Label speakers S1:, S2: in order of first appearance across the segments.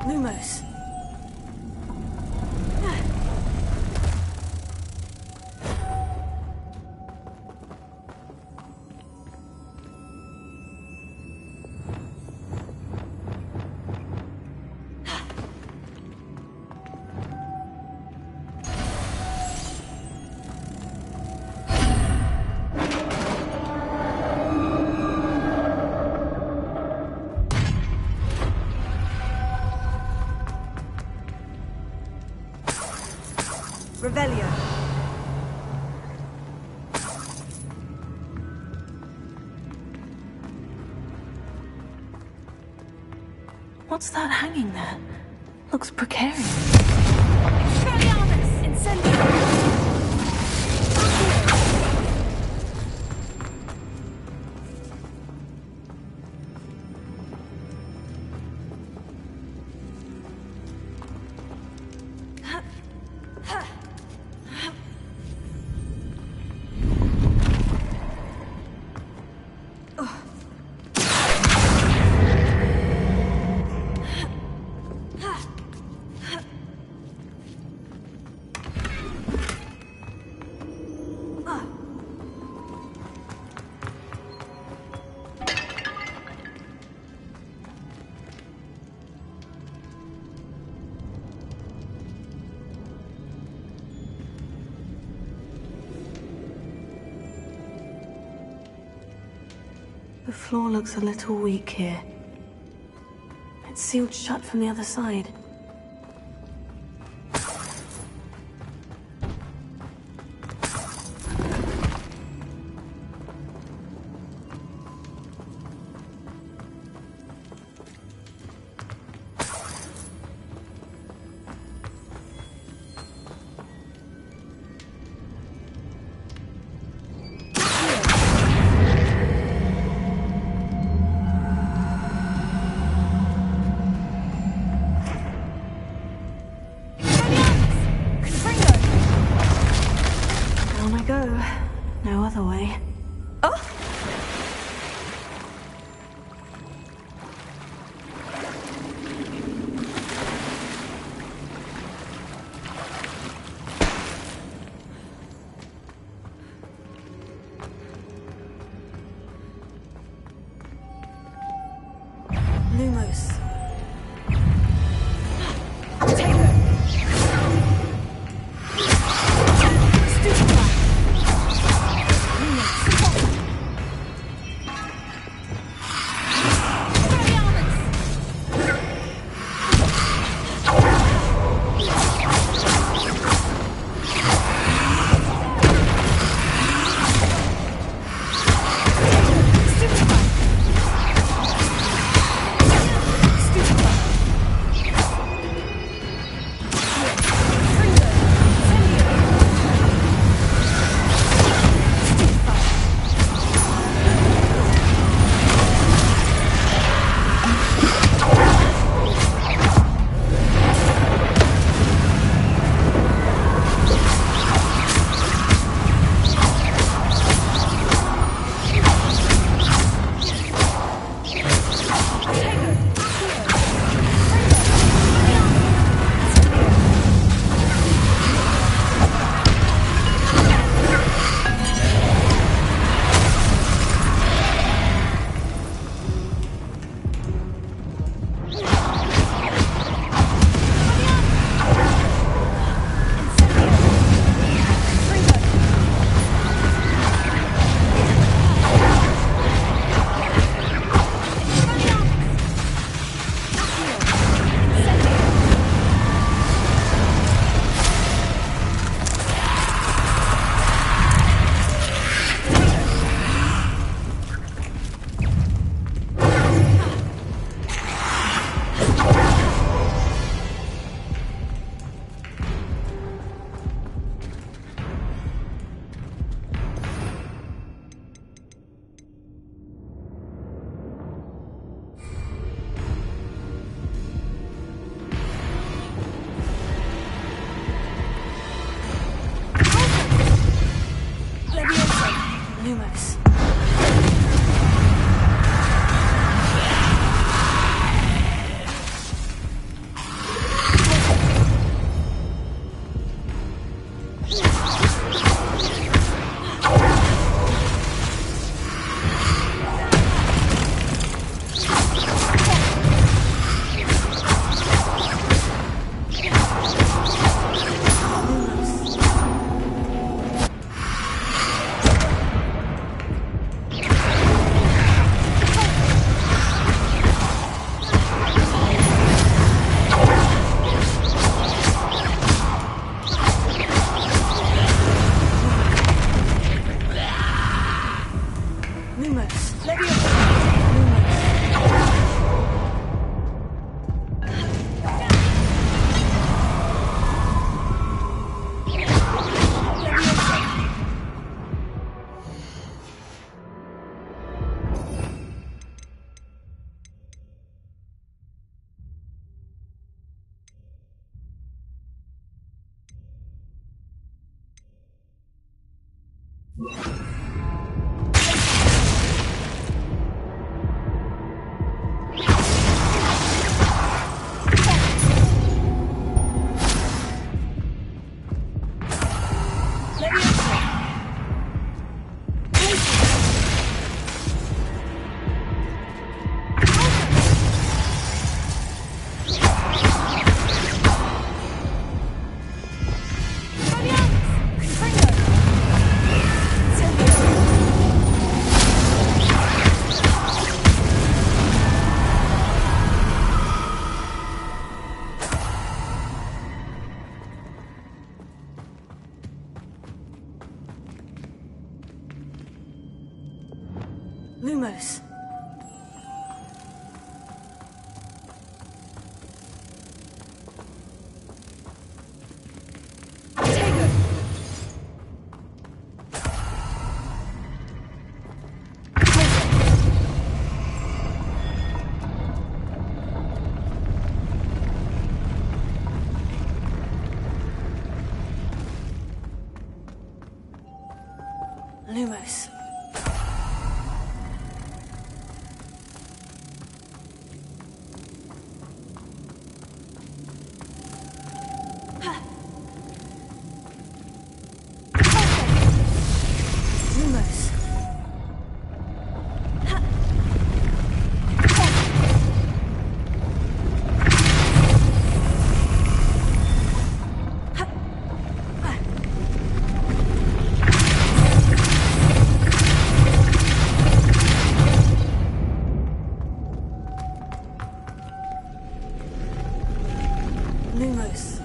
S1: Lumos. Revelio.
S2: What's that hanging there? Looks precarious.
S1: Expelliarmus! Incendio!
S2: The floor looks a little weak here. It's sealed shut from the other side. No other way.
S1: Oh! Lumos. Lumos. Lumos. Lumos. Lumos. Lumos.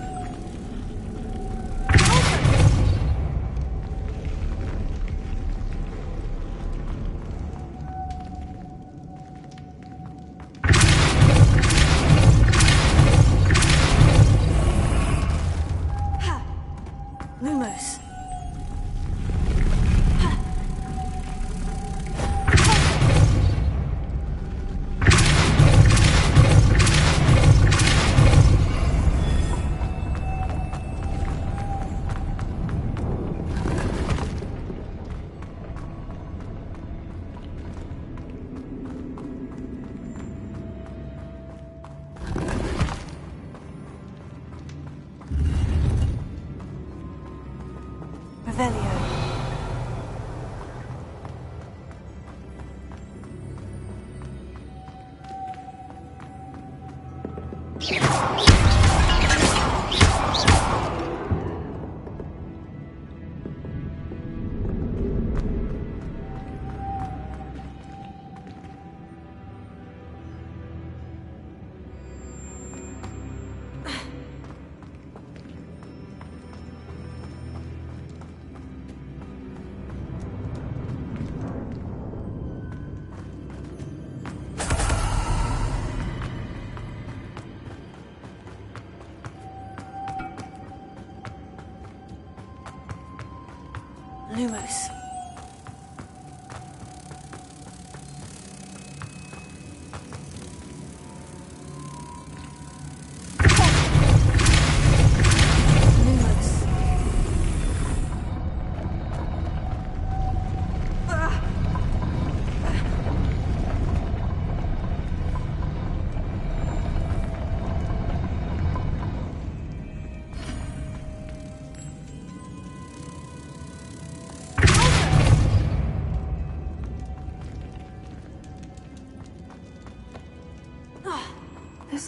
S1: Lumos. Revelio. Lumos. Lumos.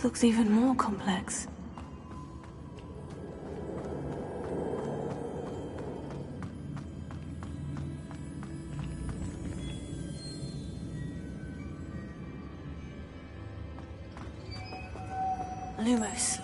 S2: looks even more complex.
S1: Lumos.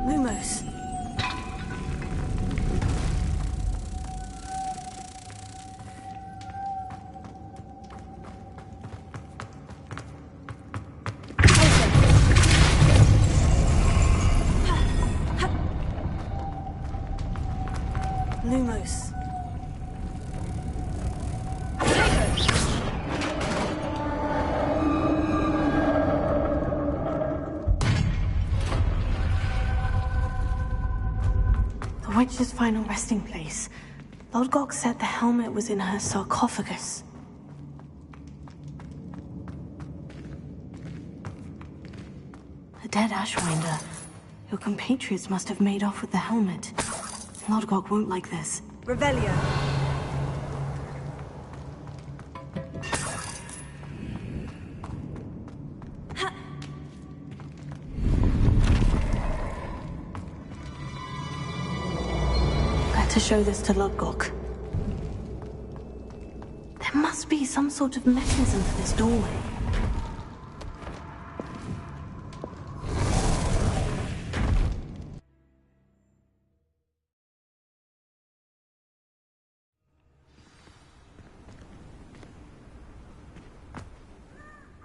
S1: Lumos. Lumos.
S2: The witch's final resting place. Lodgok said the helmet was in her sarcophagus. A dead Ashwinder. Your compatriots must have made off with the helmet. Lodgok won't like this.
S1: Revelio.
S2: To show this to Lodgok. There must be some sort of mechanism for this doorway.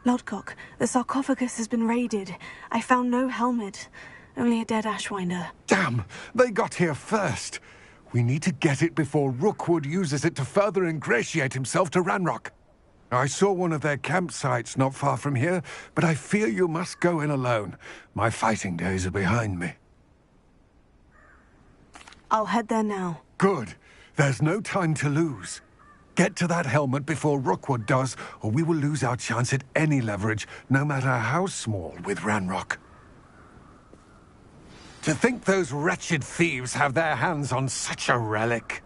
S2: Lodgok, the sarcophagus has been raided. I found no helmet, only a dead Ashwinder.
S3: Damn! They got here first! We need to get it before Rookwood uses it to further ingratiate himself to Ranrock. I saw one of their campsites not far from here, but I fear you must go in alone. My fighting days are behind me.
S2: I'll head there now.
S3: Good. There's no time to lose. Get to that helmet before Rookwood does, or we will lose our chance at any leverage, no matter how small, with Ranrock. To think those wretched thieves have their hands on such a relic.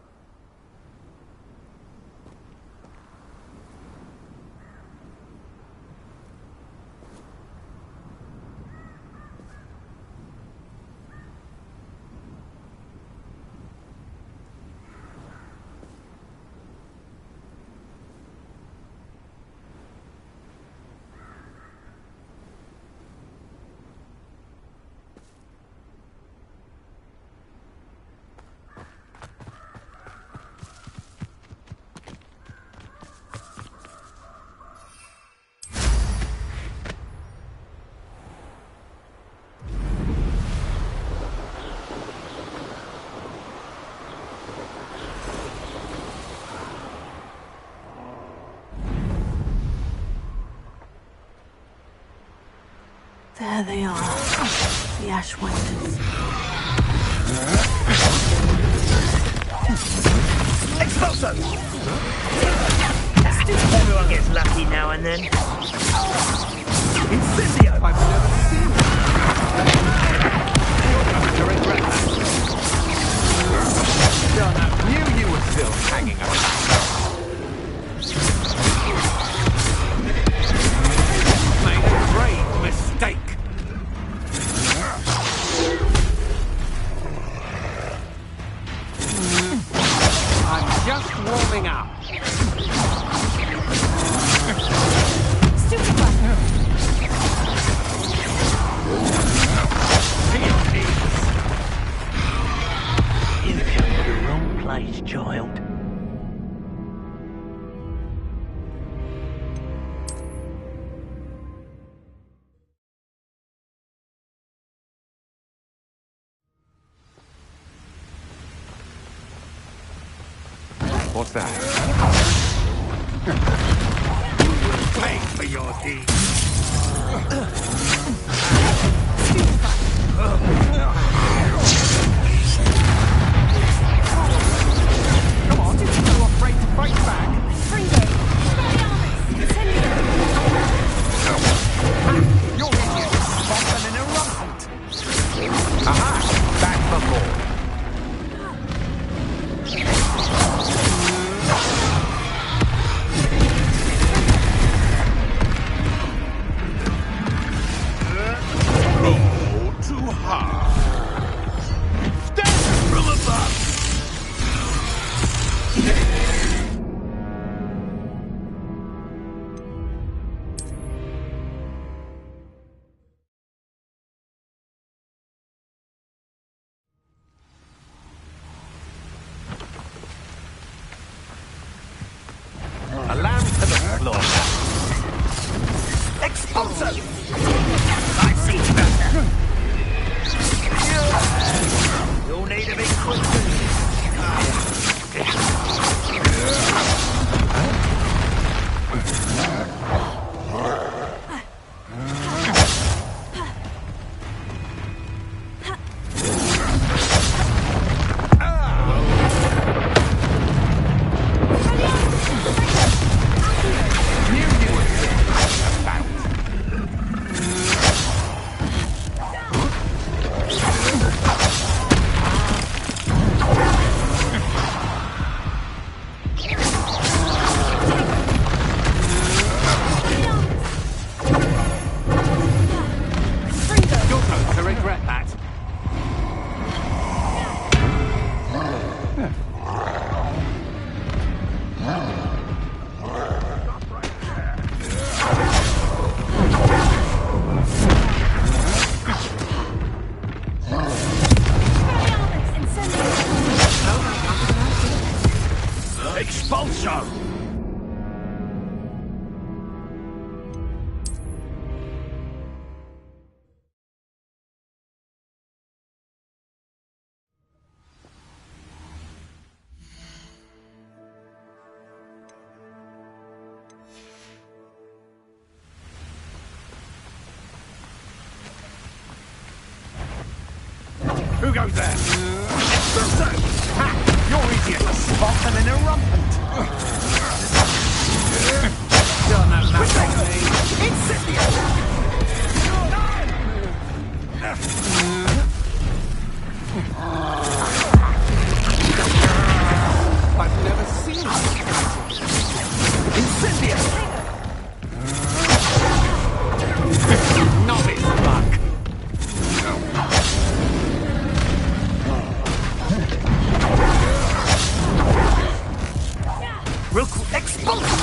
S2: There they are. The Ashwinders.
S4: Expulso! Everyone gets lucky now and then. Incendio!
S3: I've never seen
S4: To regret that.
S3: Darn, I knew you were still hanging around. Made a grave mistake. I'm just warming up. What's that?
S4: Pay for your deed. Come on, you're afraid to fight back. You're idiots, spot and irrelevant. Aha! Back for more.
S5: Roll too hard.
S4: Stand from above. A lamb to the floor. Expulso! I see better. You'll need a big quick. You're going to regret that. Expulso! Who goes there? Ha! You're idiot! A spot and an irrelevant! Don't know nothing. Incendio! I've never seen it. Incendio! Novice luck! Real quick, expulse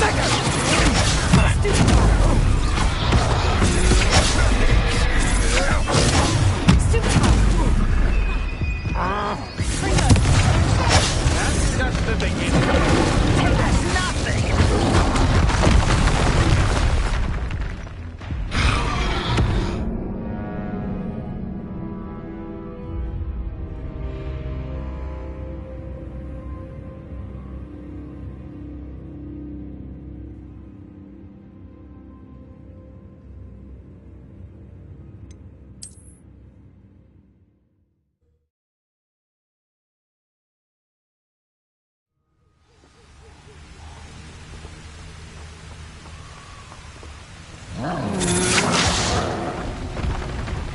S4: That's just the beginning. That's nothing.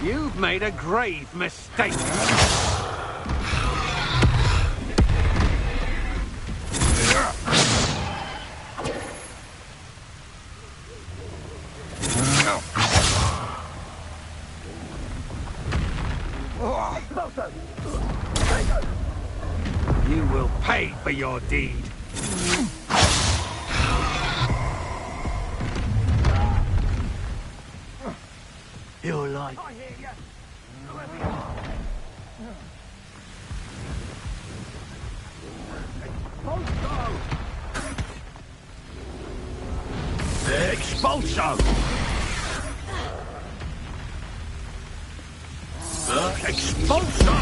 S4: You've made a grave mistake. You will pay for your deed. You're like... I hear you. Whoever you are. Expulso! Expulso!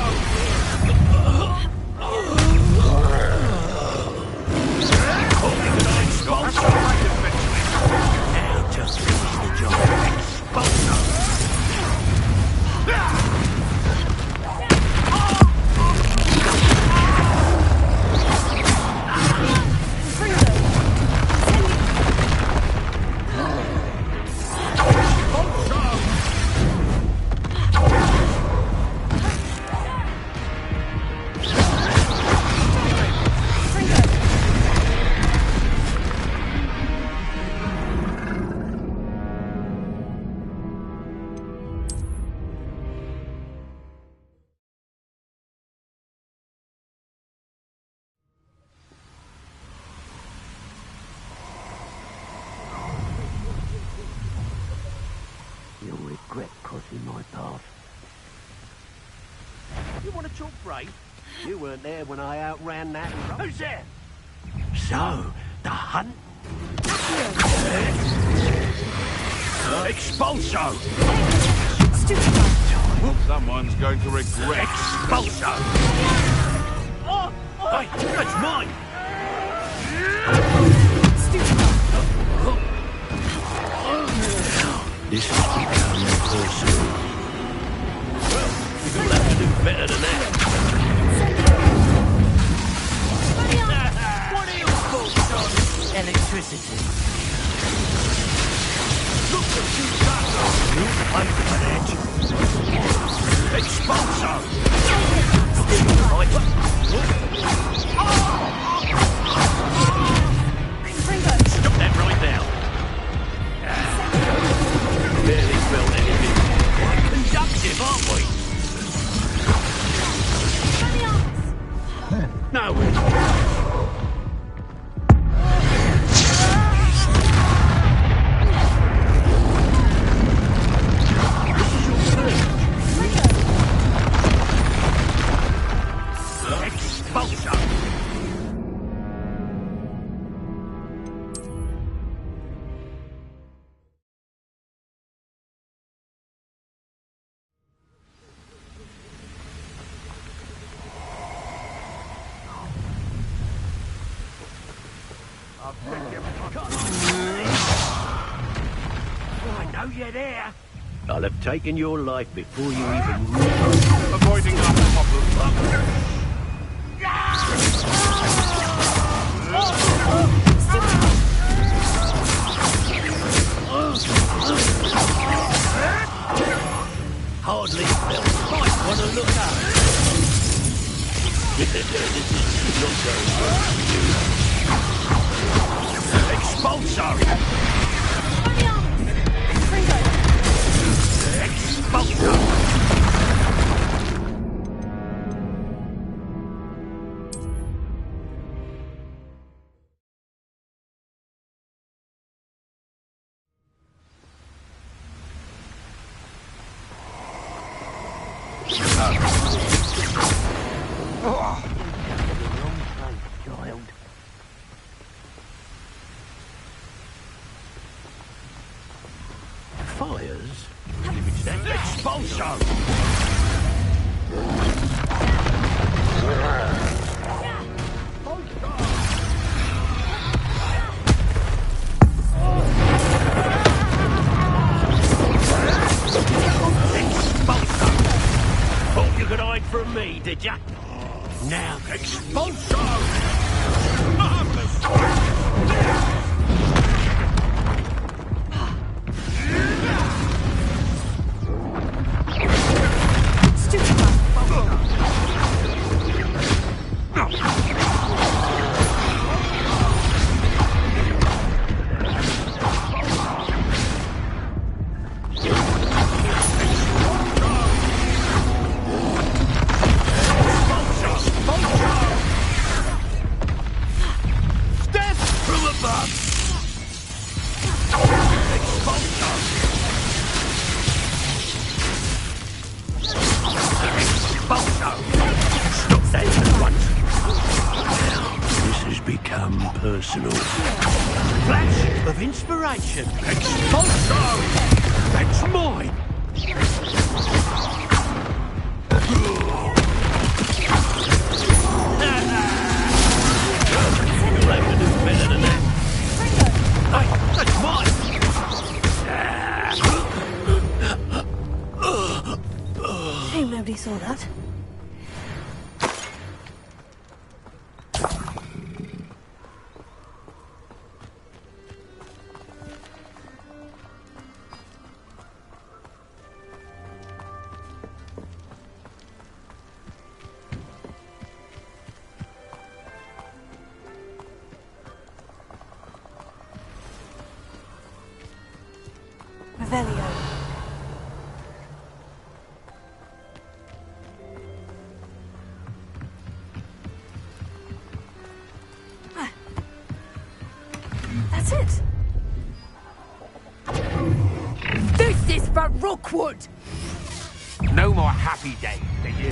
S5: crossing my path. You want to talk brave? You weren't there when I outran that. Who's there? So, the hunt? Expulso!
S6: Someone's going to regret.
S5: Expulso! Oh, hey, that's mine! This has become personal. Well, you'll have to do better than that. What are your thoughts on electricity? Look what you've done! You pay for that! Expulso! Stop that right now! Barely felt anything. Quite conductive, aren't we? No, we're not. I know you're there. I'll have taken your life before you even
S6: Avoiding our problem.
S5: Hardly felt. Might want to look up. This is not going well for you. Expulso! Expulso! Fires? If it's that expulso! Expulso! Thought you could hide from me, did ya? Now, expulso! Personal. Flash of inspiration. Expulso! That's mine! You'll have to do better than that. Hey, that's mine!
S1: Shame nobody saw that. Revelio.
S7: This is for
S1: Rookwood!
S5: No more happy days for you.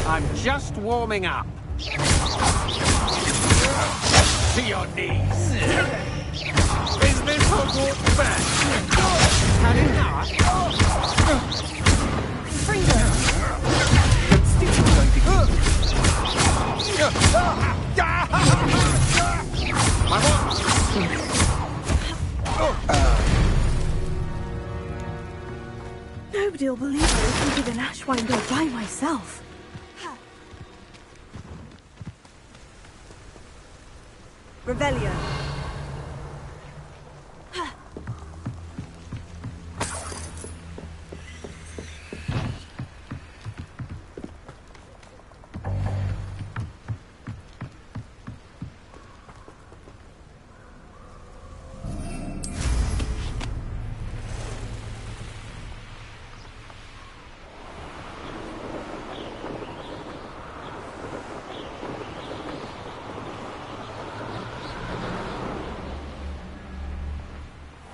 S5: I'm just warming up. To your knees. Is this Hogwarts bad? Had enough? I'm still going to My watch!
S2: Nobody'll believe I defeated an Ashwinder by myself.
S1: Revelio.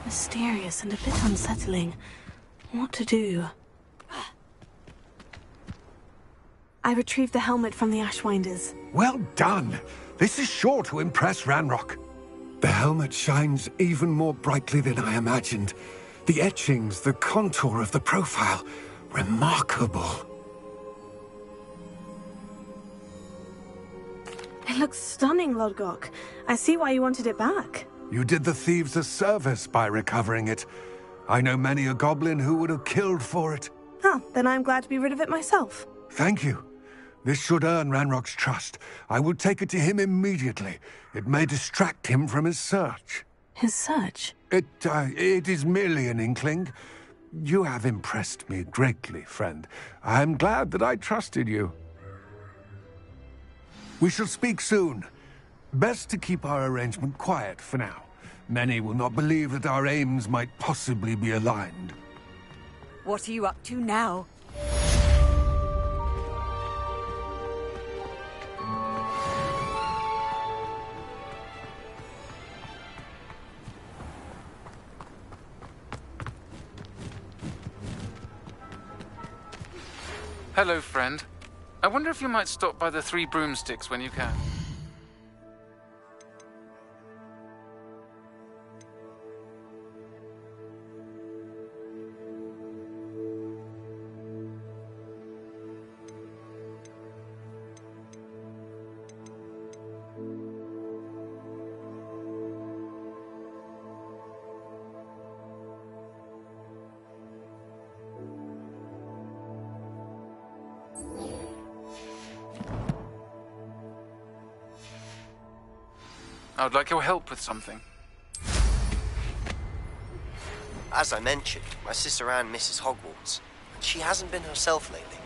S2: Mysterious and a bit unsettling. What to do? I retrieved the helmet from the Ashwinders.
S3: Well done. This is sure to impress Ranrock. The helmet shines even more brightly than I imagined. The etchings, the contour of the profile. Remarkable.
S2: It looks stunning, Lodgok. I see why you wanted it back.
S3: You did the thieves a service by recovering it. I know many a goblin who would have killed for it.
S2: Huh, then I'm glad to be rid of it myself.
S3: Thank you. This should earn Ranrock's trust. I will take it to him immediately. It may distract him from his search.
S2: His search?
S3: It is merely an inkling. You have impressed me greatly, friend. I am glad that I trusted you. We shall speak soon. Best to keep our arrangement quiet for now. Many will not believe that our aims might possibly be aligned.
S1: What are you up to now?
S7: Hello, friend. I wonder if you might stop by the Three Broomsticks when you can. I would like your help with something.
S8: As I mentioned, my sister Anne misses Hogwarts, and she hasn't been herself lately.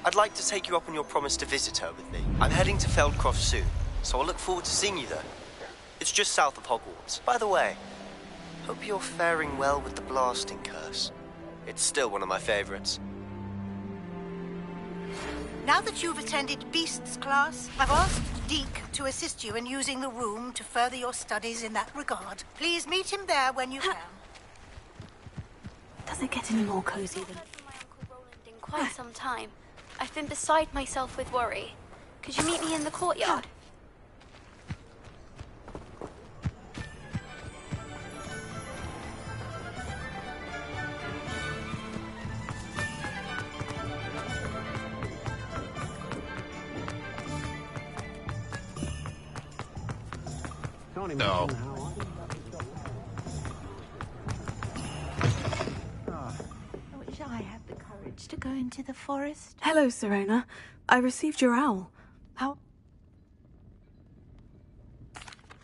S8: I'd like to take you up on your promise to visit her with me. I'm heading to Feldcroft soon, so I'll look forward to seeing you there. It's just south of Hogwarts. By the way, hope you're faring well with the blasting curse. It's still one of my favorites.
S9: Now that you've attended Beasts class, I've asked Deke to assist you in using the room to further your studies in that regard. Please meet him there when you can.
S2: Does it get any more cozy than...
S10: I've heard from my Uncle Roland in quite some time. I've been beside myself with worry. Could you meet me in the courtyard?
S6: No.
S11: I wish I had the courage to go into the forest.
S2: Hello, Serona. I received your owl. How?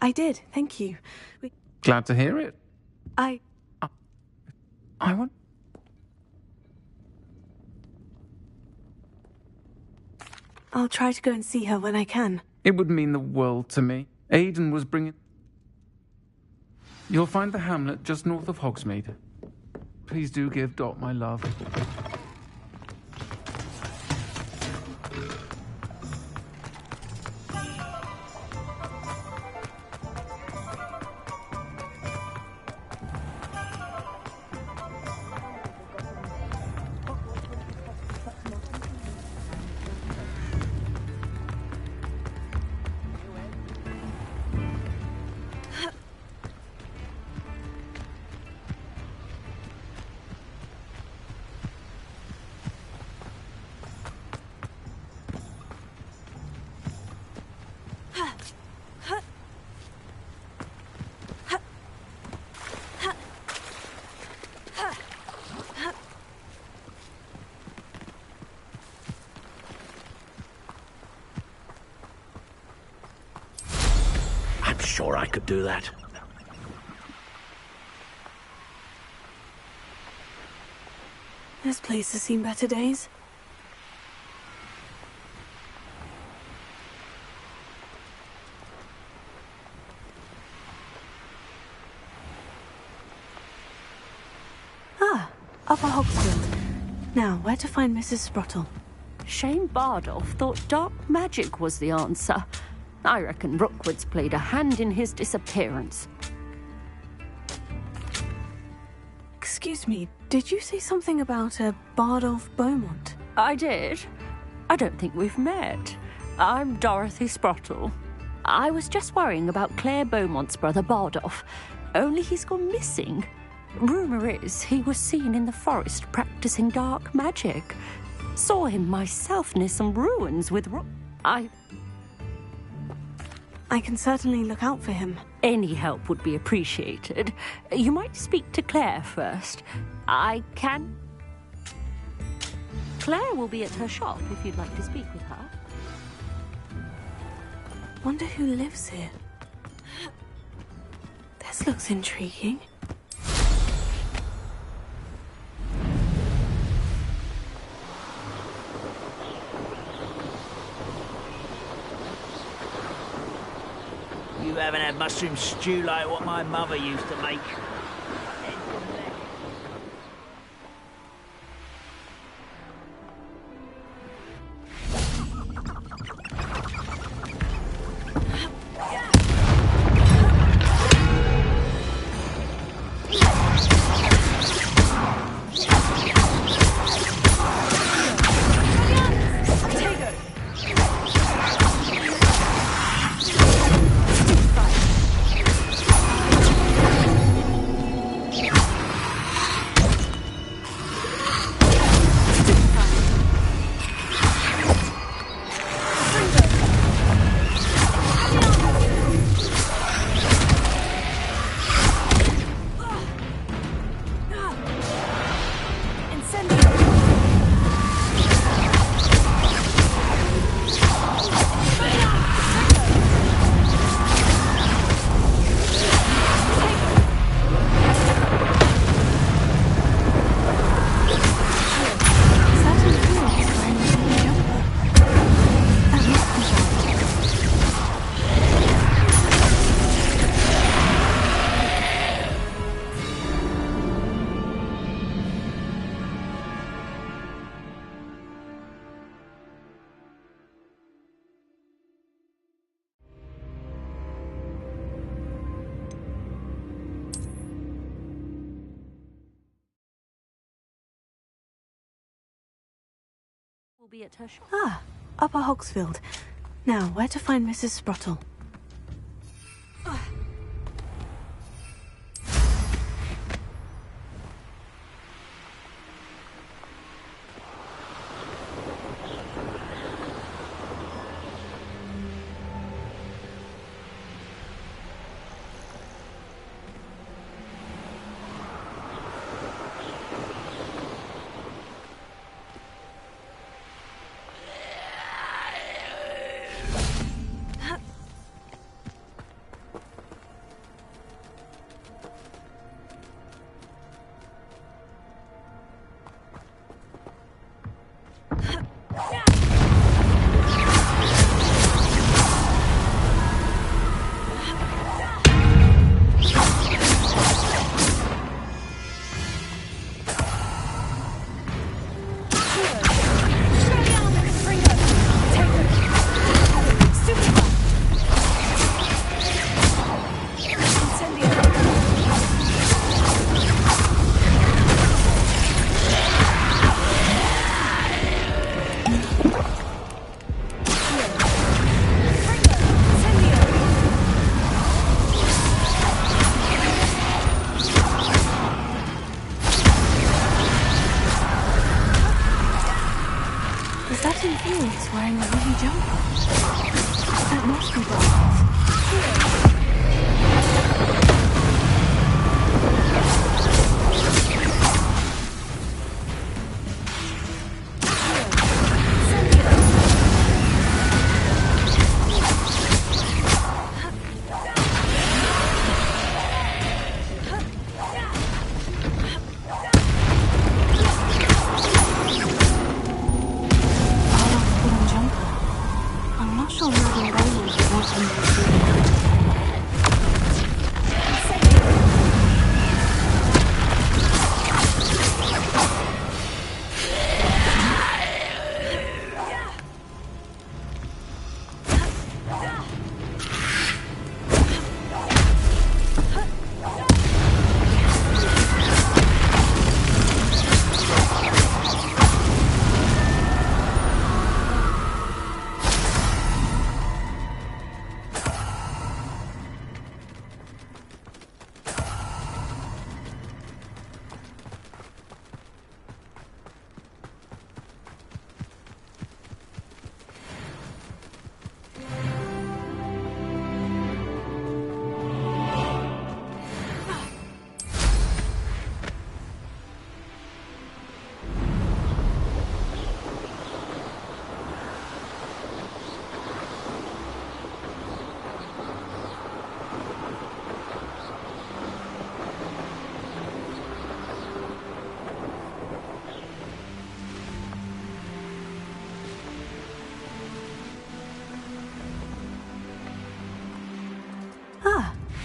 S2: I did, thank you.
S7: Glad to hear it.
S2: I
S7: want...
S2: I'll try to go and see her when I can.
S7: It would mean the world to me. Aidan was bringing... You'll find the hamlet just north of Hogsmeade. Please do give Dot my love.
S5: sure I could do that.
S2: This place has seen better days. Ah, Upper Hogsfield. Now, where to find Mrs. Sprottle?
S12: Shane Bardolph thought dark magic was the answer. I reckon Rookwood's played a hand in his disappearance.
S2: Excuse me, did you say something about a Bardolph Beaumont?
S12: I did. I don't think we've met. I'm Dorothy Sprottle. I was just worrying about Claire Beaumont's brother Bardolph. Only he's gone missing. Rumour is he was seen in the forest practicing dark magic. Saw him myself near some ruins with I
S2: can certainly look out for him.
S12: Any help would be appreciated. You might speak to Claire first. I can... Claire will be at her shop if you'd like to speak with her.
S2: Wonder who lives here. This looks intriguing.
S13: You haven't had mushroom stew like what my mother used to make.
S12: Be at her shop.
S2: Ah, Upper Hogsfield. Now, where to find Mrs. Sprottle?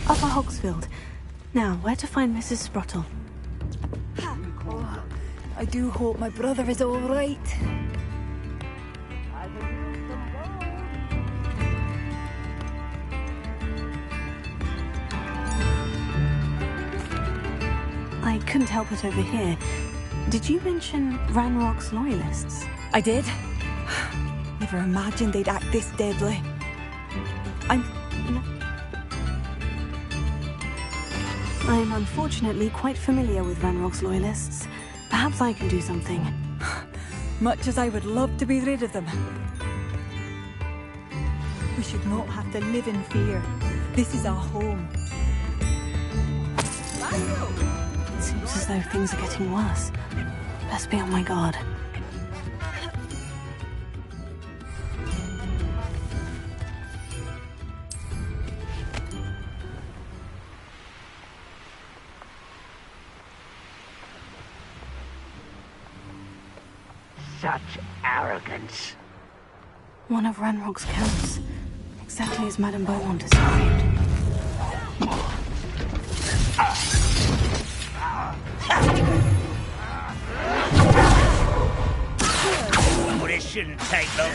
S2: Upper Hogsfield. Now, where to find Mrs. Sprottle?
S1: Oh, I do hope my brother is all right.
S2: I couldn't help it over here. Did you mention Ranrock's loyalists?
S1: I did. Never imagined they'd act this deadly.
S2: I'm unfortunately quite familiar with Ranrock's loyalists. Perhaps I can do something.
S1: Much as I would love to be rid of them. We should not have to live in fear. This is our home.
S2: It seems as though things are getting worse. Best be on my guard.
S13: Such arrogance.
S2: One of Ranrock's camps. Exactly as Madame Beaumont described.
S13: Well, this shouldn't take long.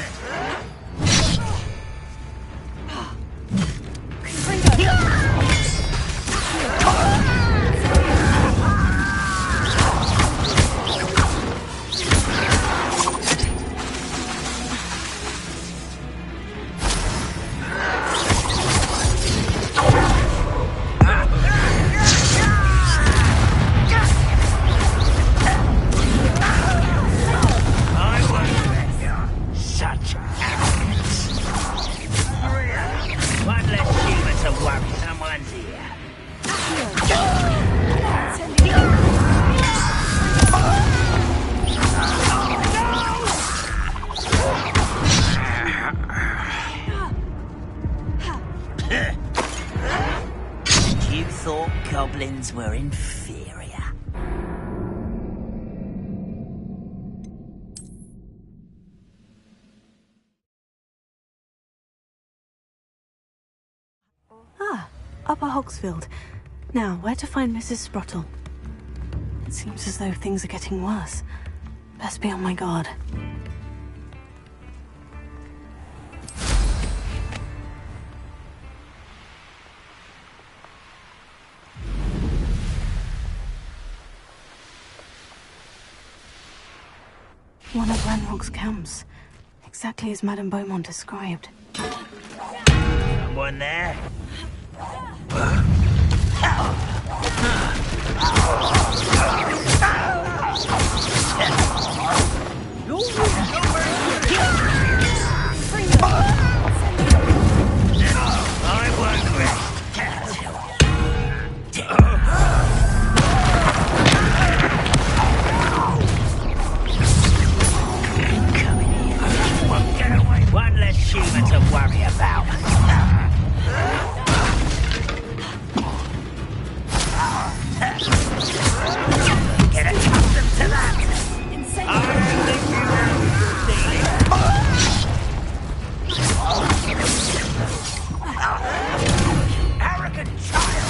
S13: You thought goblins were inferior.
S2: Ah, Upper Hogsfield. Now, where to find Mrs. Sprottle? It seems as though things are getting worse. Best be on my guard. One of Ranrock's camps. Exactly as Madame Beaumont described.
S13: Someone there? I won't rest. One less human to worry about. Get accustomed to that. Arrogant child.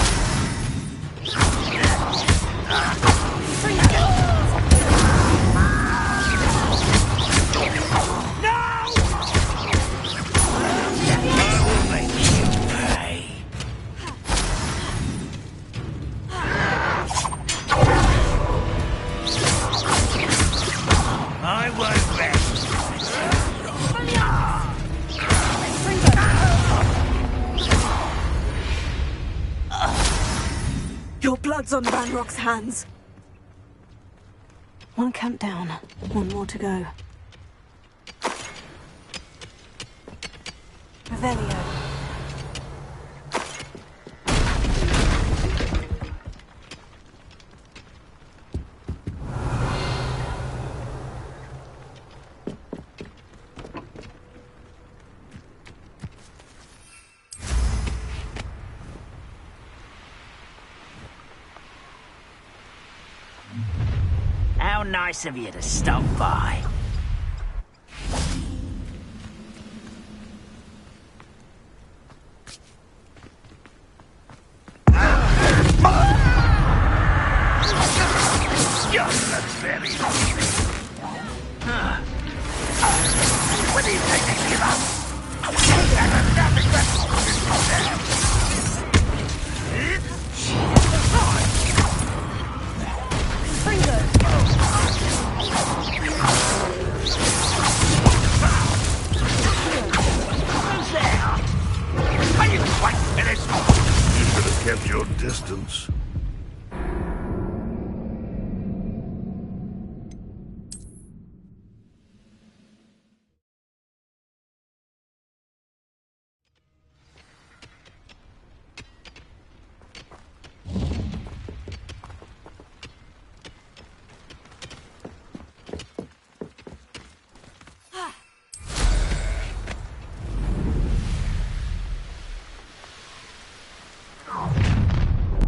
S13: I won't rest.
S1: Your blood's on Ranrock's hands.
S2: One camp down. One more to go.
S1: Revelio.
S13: How nice of you to stop by.
S4: very What do you think they give up? Nothing but Are you quite finished?
S6: You should have kept your distance.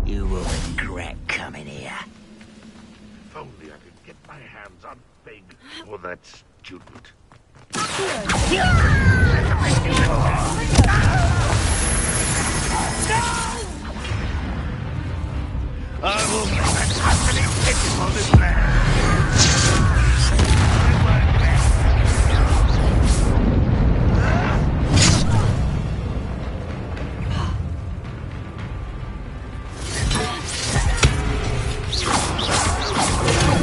S13: You will regret coming here.
S6: If only I could get my hands on Big or that student.
S4: I will make an utterly pitiful this land.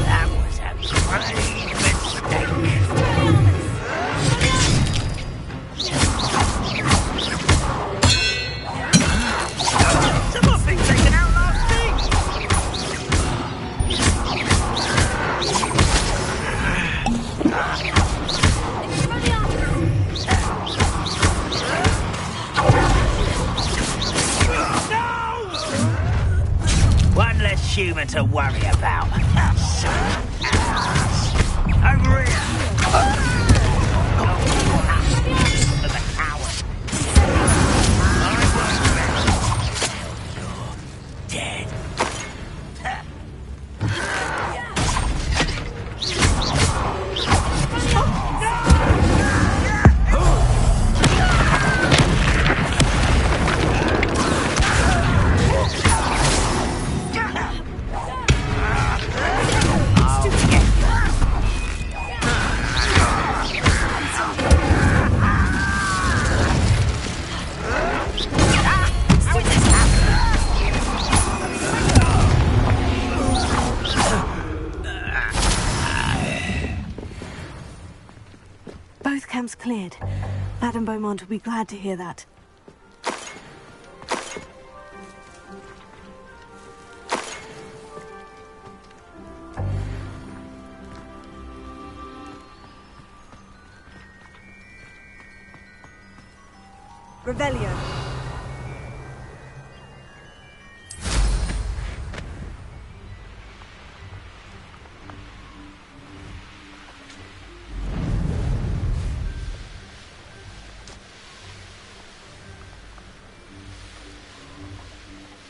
S4: That was a grave mistake. Someone been taken out last week. One less human to worry about. Over here. The coward. You're dead.
S2: Both camps cleared. Madame Beaumont will be glad to hear that.
S1: Revelio.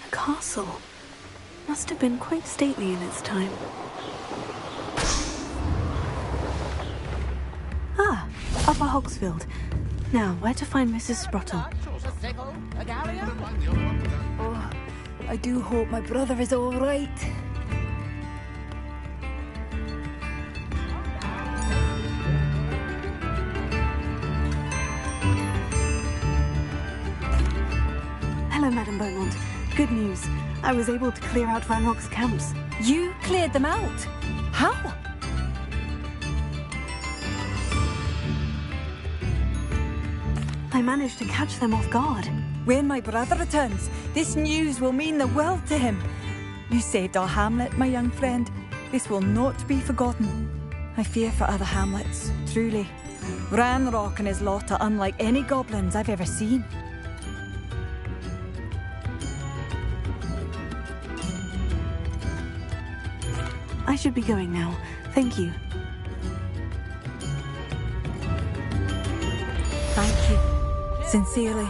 S2: The castle must have been quite stately in its time. Ah, Upper Hogsfield. Now, where to find Mrs. Sprottle?
S1: Oh, I do hope my brother is all right.
S2: Hello, Madame Beaumont. Good news. I was able to clear out Ranrock's camps.
S1: You cleared them out? How?
S2: I managed to catch them off guard.
S1: When my brother returns, this news will mean the world to him. You saved our hamlet, my young friend. This will not be forgotten. I fear for other hamlets, truly. Ranrock and his lot are unlike any goblins I've ever seen.
S2: I should be going now. Thank you.
S1: Thank you. Sincerely.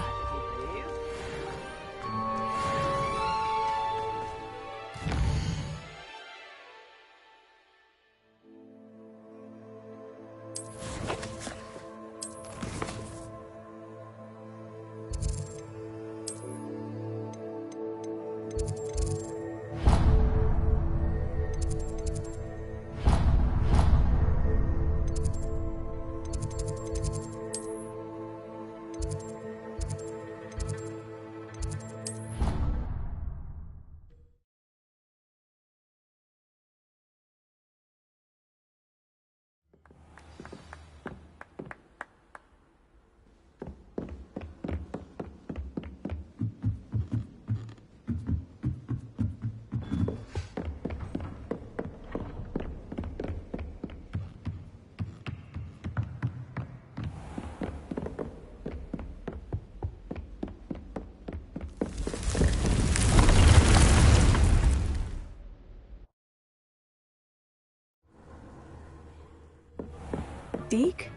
S2: Deke?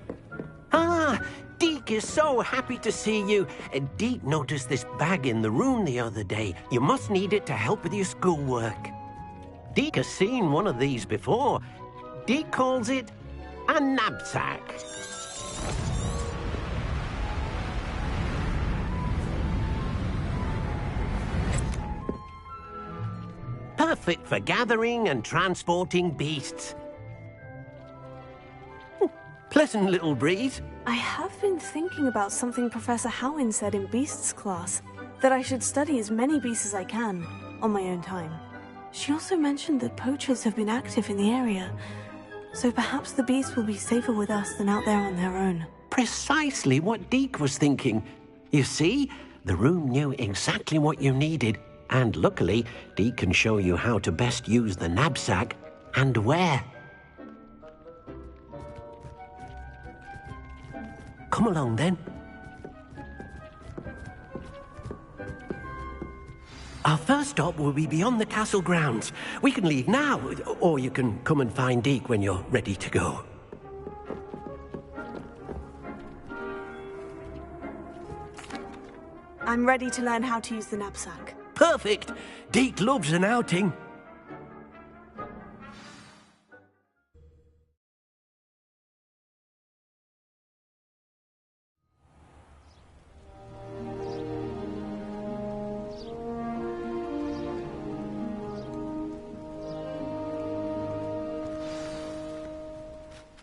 S5: Ah, Deke is so happy to see you. Deke noticed this bag in the room the other day. You must need it to help with your schoolwork. Deke has seen one of these before. Deke calls it a knapsack. Perfect for gathering and transporting beasts. Pleasant little breeze.
S2: I have been thinking about something Professor Howin said in Beasts class, that I should study as many beasts as I can, on my own time. She also mentioned that poachers have been active in the area, so perhaps the beasts will be safer with us than out there on their own.
S5: Precisely what Deke was thinking. You see, the room knew exactly what you needed, and luckily, Deke can show you how to best use the knapsack and where. Come along, then. Our first stop will be beyond the castle grounds. We can leave now, or you can come and find Deke when you're ready to go.
S2: I'm ready to learn how to use the knapsack.
S5: Perfect! Deke loves an outing.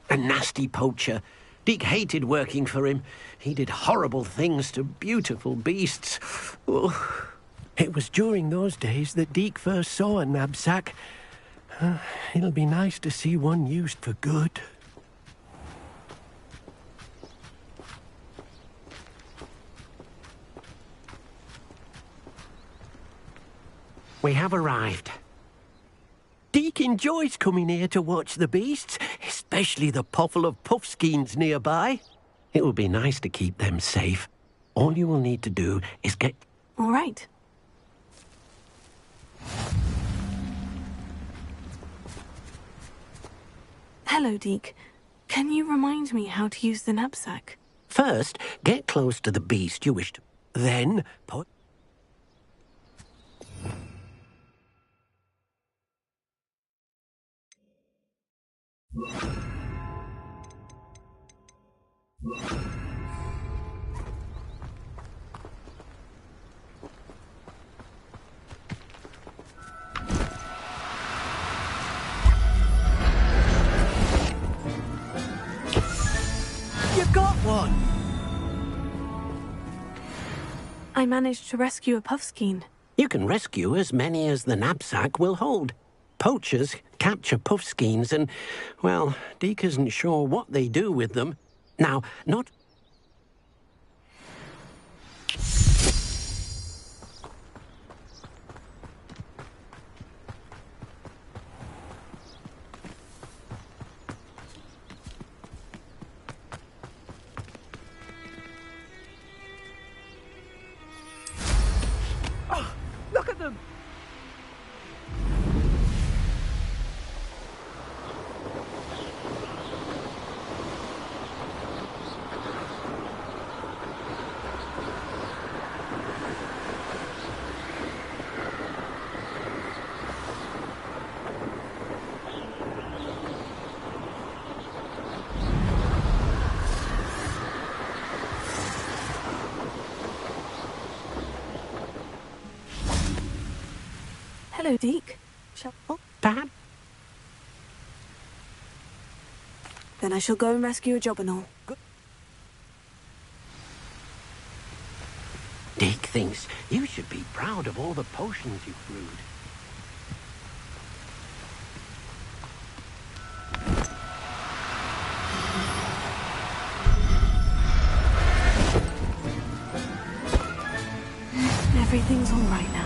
S5: A nasty poacher. Deke hated working for him. He did horrible things to beautiful beasts. Oh, it was during those days that Deke first saw a knapsack. It'll be nice to see one used for good. We have arrived. Deke enjoys coming here to watch the beasts, especially the potful of puffskeins nearby. It will be nice to keep them safe. All you will need to do is get...
S2: All right. Hello, Deke. Can you remind me how to use the knapsack?
S5: First, get close to the beast you wish to. Then, put... You got one!
S2: I managed to rescue a puffskein.
S5: You can rescue as many as the knapsack will hold. Poachers capture puffskeins and, well, Deke isn't sure what they do with them. Now, not...
S4: Oh, look at them!
S2: Hello, Deke.
S5: Perhaps...
S2: Then I shall go and rescue a jobberknoll.
S5: Deke thinks you should be proud of all the potions you've brewed.
S2: Everything's all right now.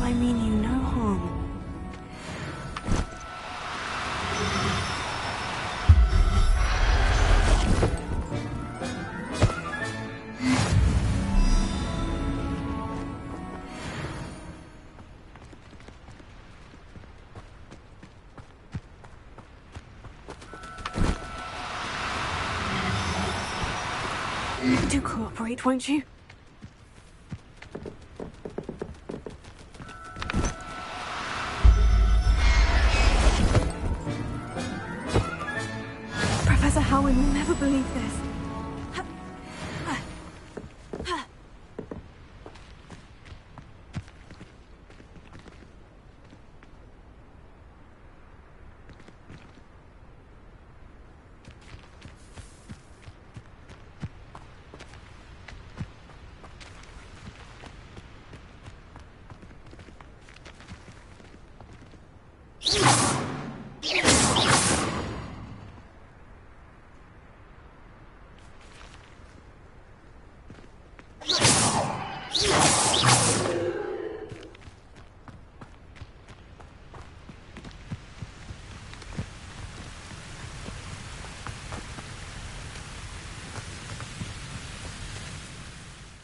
S2: I mean you no harm. Do cooperate, won't you? Professor Howin will never believe this.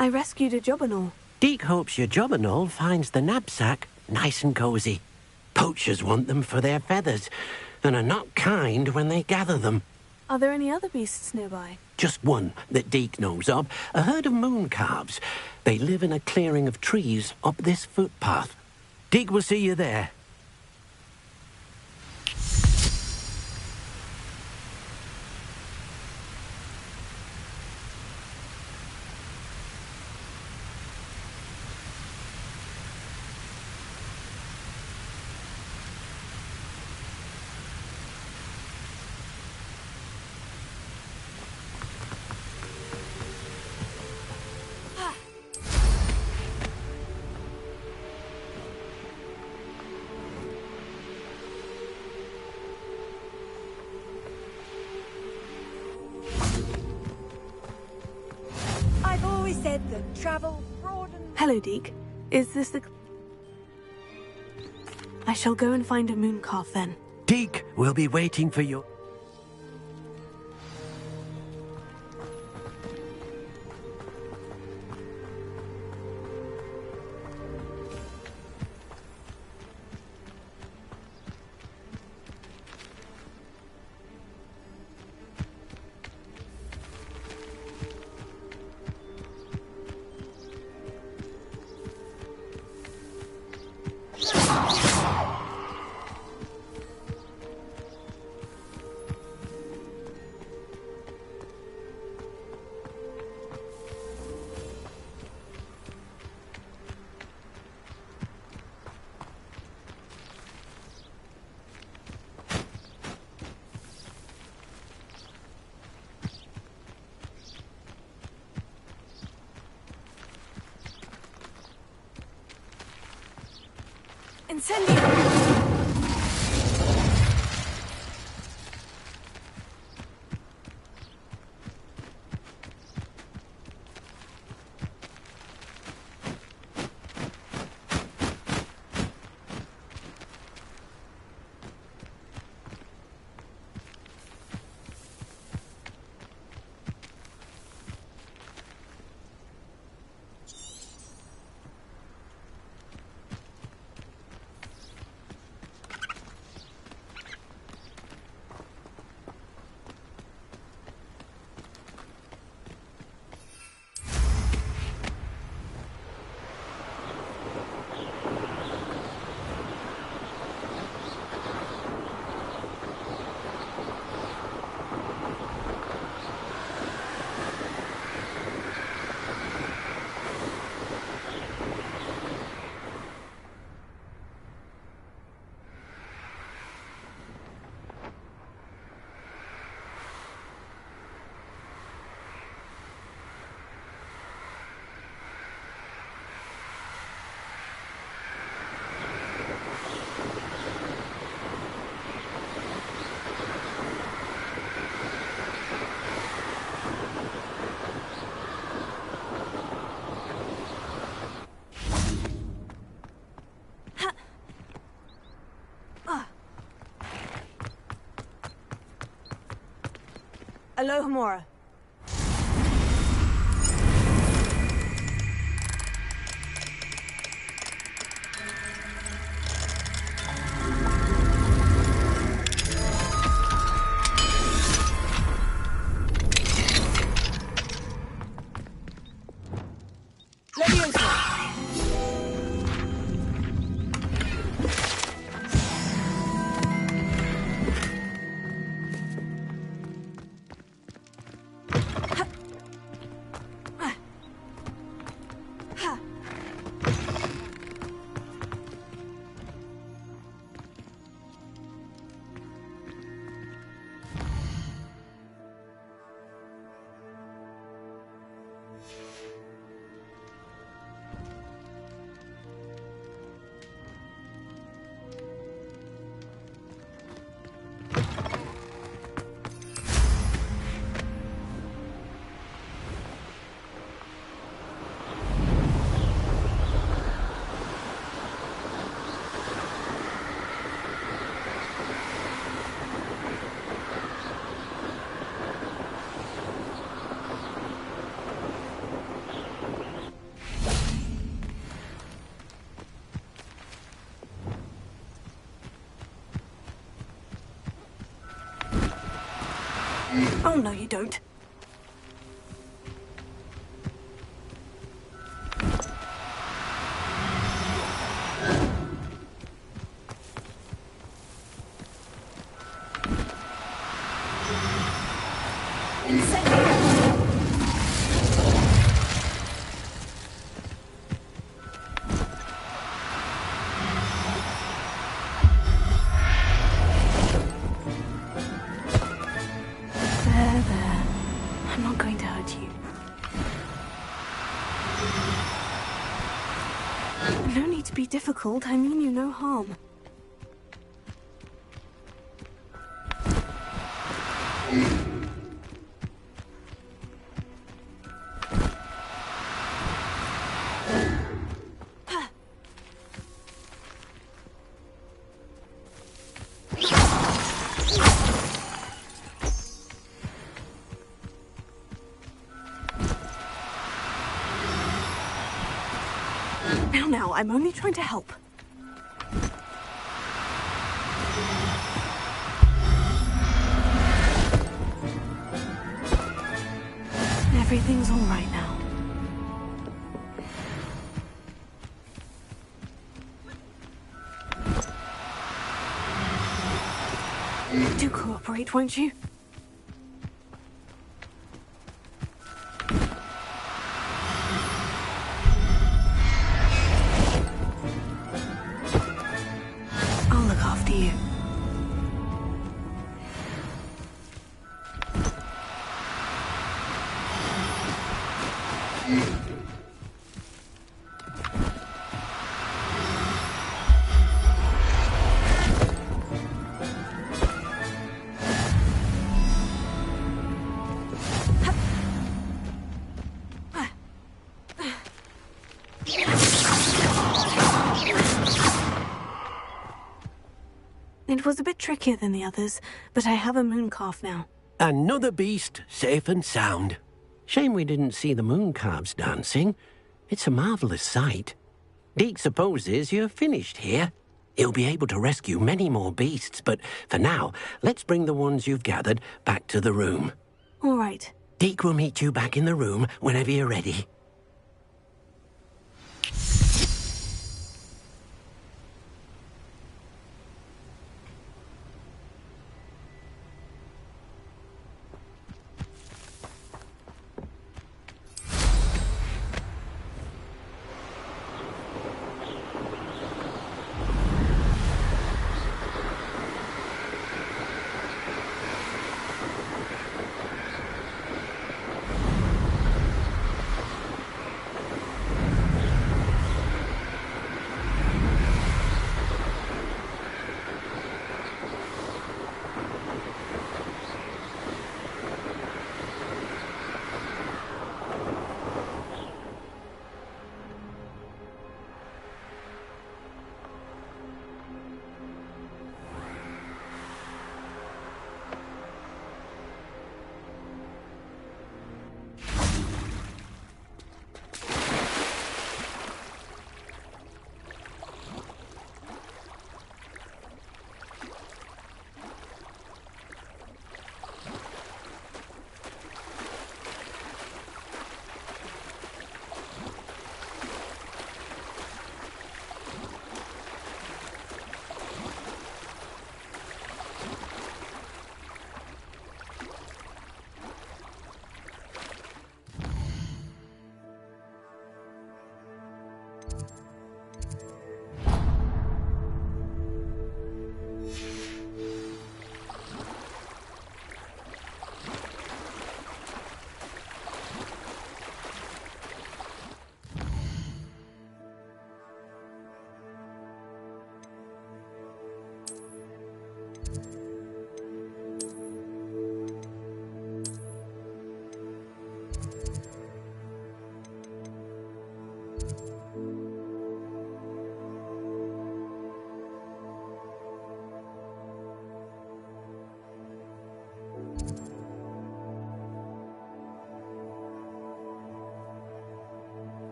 S2: I rescued a Jobberknoll.
S5: Deke hopes your Jobberknoll finds the knapsack nice and cosy. Poachers want them for their feathers, and are not kind when they gather them.
S2: Are there any other beasts nearby?
S5: Just one that Deke knows of, a herd of moon calves. They live in a clearing of trees up this footpath. Deke will see you there.
S1: I've always said that travel broadens.
S2: Hello, Deke. Is this the... I shall go and find a moon calf then.
S5: Deke will be waiting for you.
S2: Incendio! Alohomora. Oh, no, you don't. Difficult, I mean you no harm. Now, I'm only trying to help. Everything's all right now. Do cooperate, won't you? It was a bit trickier than the others, but I have a moon calf now.
S5: Another beast, safe and sound. Shame we didn't see the moon calves dancing. It's a marvellous sight. Deke supposes you're finished here. He'll be able to rescue many more beasts, but for now, let's bring the ones you've gathered back to the room.
S2: All right.
S5: Deke will meet you back in the room whenever you're ready.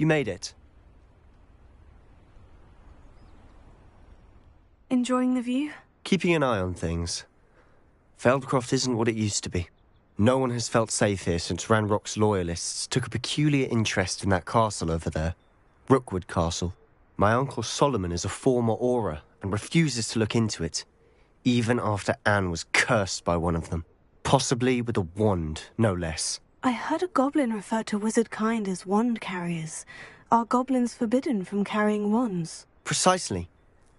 S8: You made it.
S2: Enjoying the view?
S8: Keeping an eye on things. Feldcroft isn't what it used to be. No one has felt safe here since Ranrock's loyalists took a peculiar interest in that castle over there. Rookwood Castle. My uncle Solomon is a former Auror and refuses to look into it, even after Anne was cursed by one of them. Possibly with a wand, no less.
S2: I heard a goblin refer to wizard kind as wand carriers. Are goblins forbidden from carrying wands?
S8: Precisely.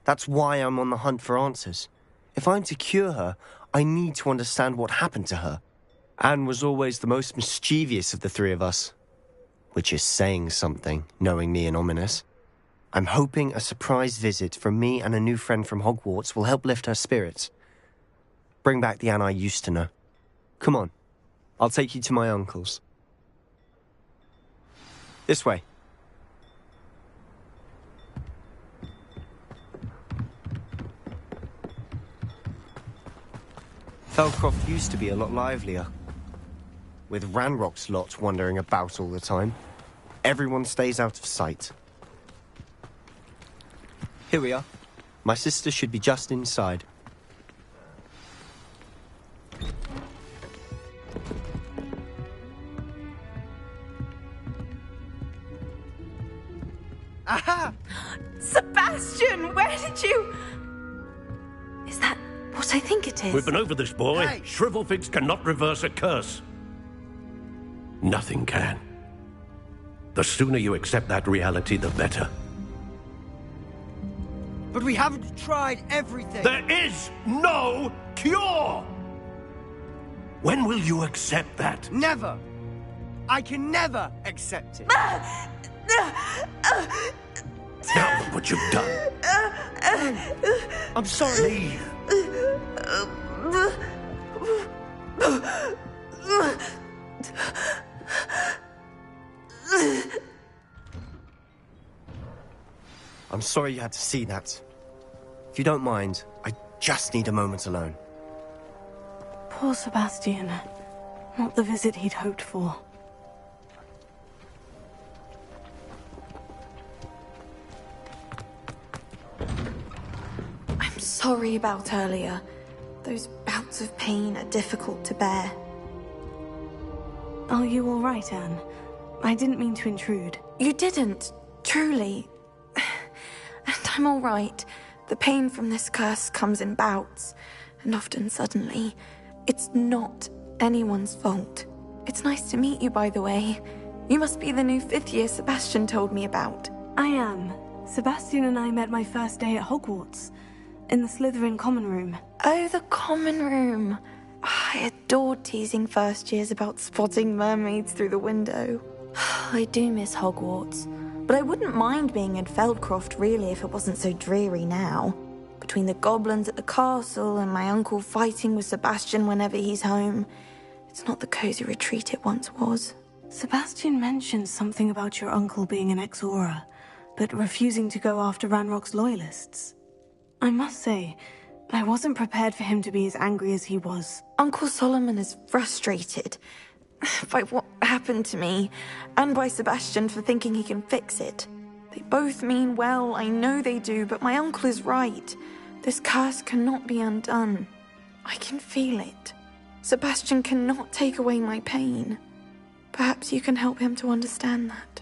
S8: That's why I'm on the hunt for answers. If I'm to cure her, I need to understand what happened to her. Anne was always the most mischievous of the three of us. Which is saying something, knowing me and Ominous. I'm hoping a surprise visit from me and a new friend from Hogwarts will help lift her spirits. Bring back the Anne I used to know. Come on. I'll take you to my uncle's. This way. Feldcroft used to be a lot livelier. With Ranrock's lot wandering about all the time. Everyone stays out of sight. Here we are. My sister should be just inside.
S2: Aha! Sebastian, where did you... Is that what I think it is?
S5: We've been over this, boy.
S2: Hey.
S5: Shrivelfigs cannot reverse a curse. Nothing can. The sooner you accept that reality, the better.
S14: But we haven't tried everything.
S5: There is no cure! When will you accept that?
S14: Never. I can never accept it.
S5: Now look what you've done.
S14: I'm sorry.
S8: I'm sorry you had to see that. If you don't mind, I just need a moment alone.
S2: Poor Sebastian. Not the visit he'd hoped for.
S15: I'm sorry about earlier. Those bouts of pain are difficult to bear.
S2: Are you all right, Anne? I didn't mean to intrude.
S15: You didn't, truly. And I'm all right. The pain from this curse comes in bouts, and often suddenly. It's not anyone's fault. It's nice to meet you, by the way. You must be the new 5th year Sebastian told me about.
S2: I am. Sebastian and I met my first day at Hogwarts, in the Slytherin common room.
S15: Oh, the common room. I adored teasing first years about spotting mermaids through the window. I do miss Hogwarts, but I wouldn't mind being in Feldcroft really if it wasn't so dreary now. Between the goblins at the castle and my uncle fighting with Sebastian whenever he's home, it's not the cozy retreat it once was.
S2: Sebastian mentioned something about your uncle being an ex-Auror, but refusing to go after Ranrock's loyalists. I must say, I wasn't prepared for him to be as angry as he was.
S15: Uncle Solomon is frustrated by what happened to me, and by Sebastian for thinking he can fix it. They both mean well, I know they do, but my uncle is right. This curse cannot be undone. I can feel it. Sebastian cannot take away my pain. Perhaps you can help him to understand that.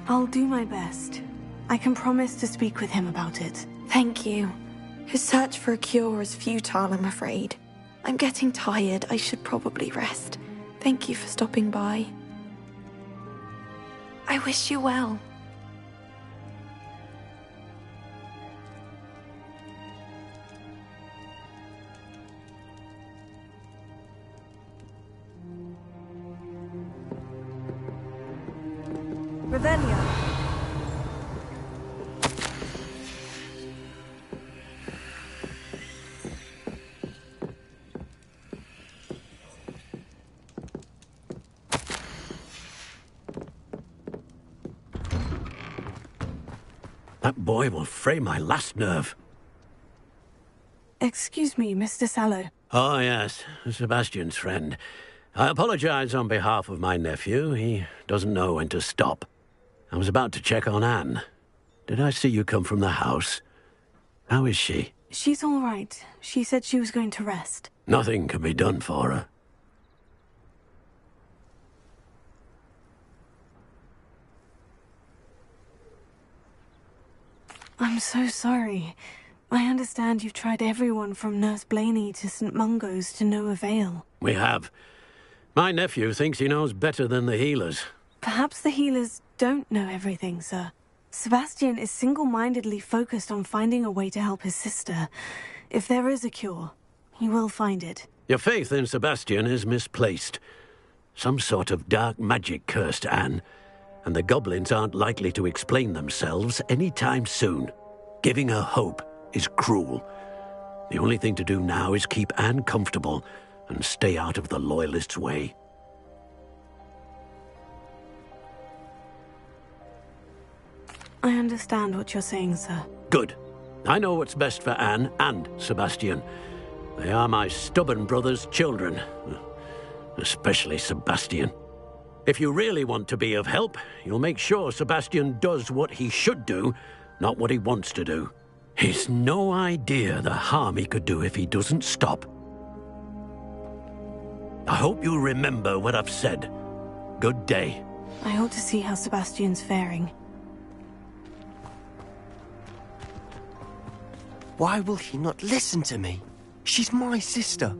S2: I'll do my best. I can promise to speak with him about it.
S15: Thank you. His search for a cure is futile, I'm afraid. I'm getting tired. I should probably rest. Thank you for stopping by. I wish you well.
S1: Revelio.
S5: That boy will fray my last nerve.
S2: Excuse me, Mr. Sallow.
S5: Oh, yes, Sebastian's friend. I apologize on behalf of my nephew. He doesn't know when to stop. I was about to check on Anne. Did I see you come from the house? How is she?
S2: She's all right. She said she was going to rest.
S5: Nothing can be done for her.
S2: I'm so sorry. I understand you've tried everyone from Nurse Blaney to St. Mungo's to no avail.
S5: We have. My nephew thinks he knows better than the healers.
S2: Perhaps the healers don't know everything, sir. Sebastian is single-mindedly focused on finding a way to help his sister. If there is a cure, he will find it.
S5: Your faith in Sebastian is misplaced. Some sort of dark magic cursed Anne, and the goblins aren't likely to explain themselves anytime soon. Giving her hope is cruel. The only thing to do now is keep Anne comfortable and stay out of the Loyalists' way.
S2: I understand what you're saying, sir.
S5: Good. I know what's best for Anne and Sebastian. They are my stubborn brother's children. Especially Sebastian. If you really want to be of help, you'll make sure Sebastian does what he should do, not what he wants to do. He's no idea the harm he could do if he doesn't stop. I hope you remember what I've said. Good day.
S2: I ought to see how Sebastian's faring.
S8: Why will he not listen to me? She's my sister.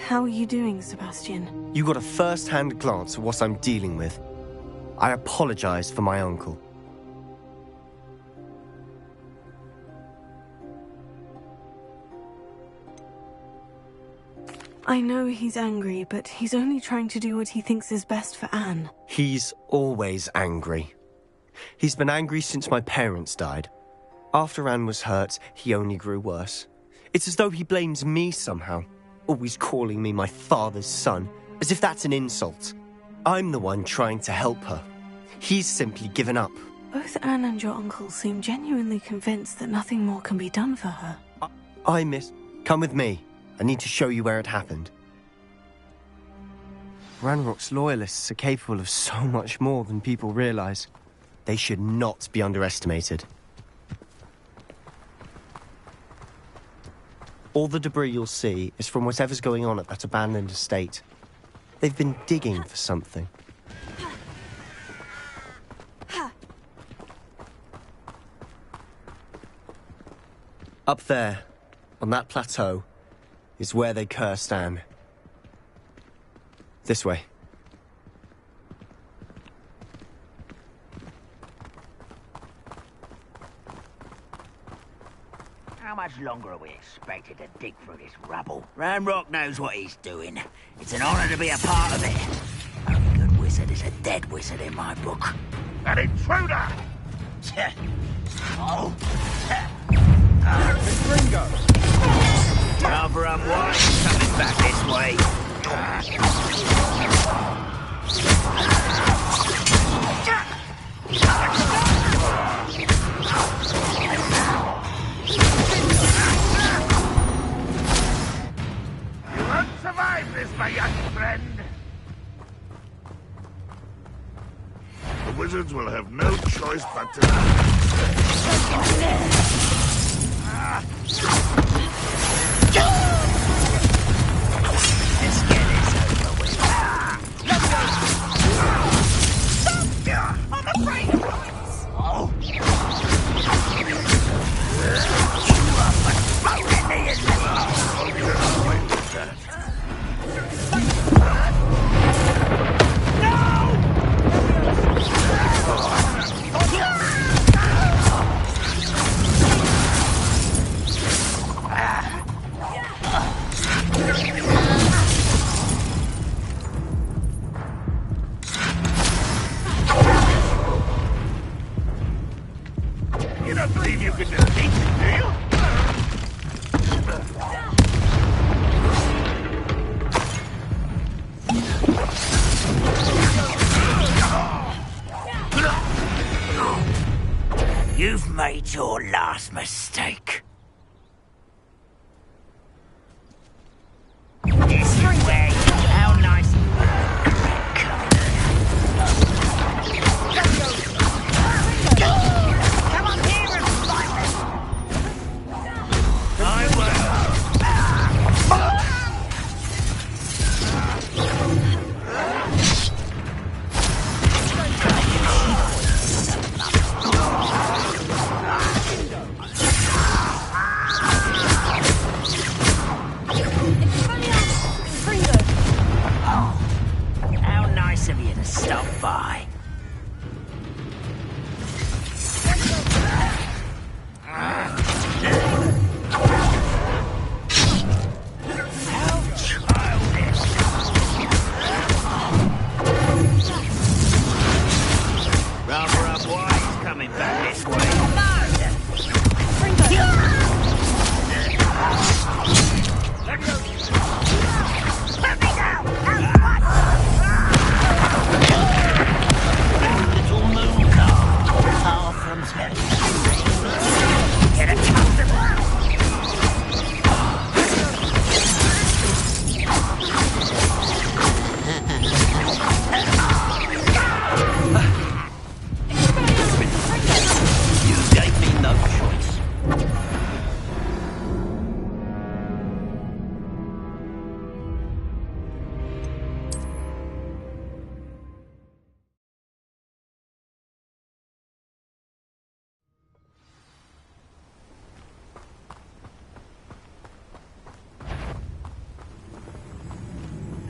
S2: How are you doing, Sebastian?
S8: You got a first-hand glance at what I'm dealing with. I apologize for my uncle.
S2: I know he's angry, but he's only trying to do what he thinks is best for Anne.
S8: He's always angry. He's been angry since my parents died. After Anne was hurt, he only grew worse. It's as though he blames me somehow, always calling me my father's son, as if that's an insult. I'm the one trying to help her. He's simply given up.
S2: Both Anne and your uncle seem genuinely convinced that nothing more can be done for her.
S8: Come with me. I need to show you where it happened. Ranrock's loyalists are capable of so much more than people realize. They should not be underestimated. All the debris you'll see is from whatever's going on at that abandoned estate. They've been digging for something. Up there, on that plateau, is where they cursed Anne. This way.
S13: How much longer are we expected to dig through this rubble? Ranrock knows what he's doing. It's an honor to be a part of it. A good wizard is a dead wizard in my book.
S6: An intruder!
S13: Oh!
S6: Ringo!
S13: Rather unwise coming back this way.
S6: You won't survive this, my young friend. The wizards will have no choice but to...
S13: Let's get this over with.
S11: I'm afraid of heights.
S13: Oh! You are but floating me, isn't
S6: You don't believe you can defeat me, do you?
S13: You've made your last mistake. This is where you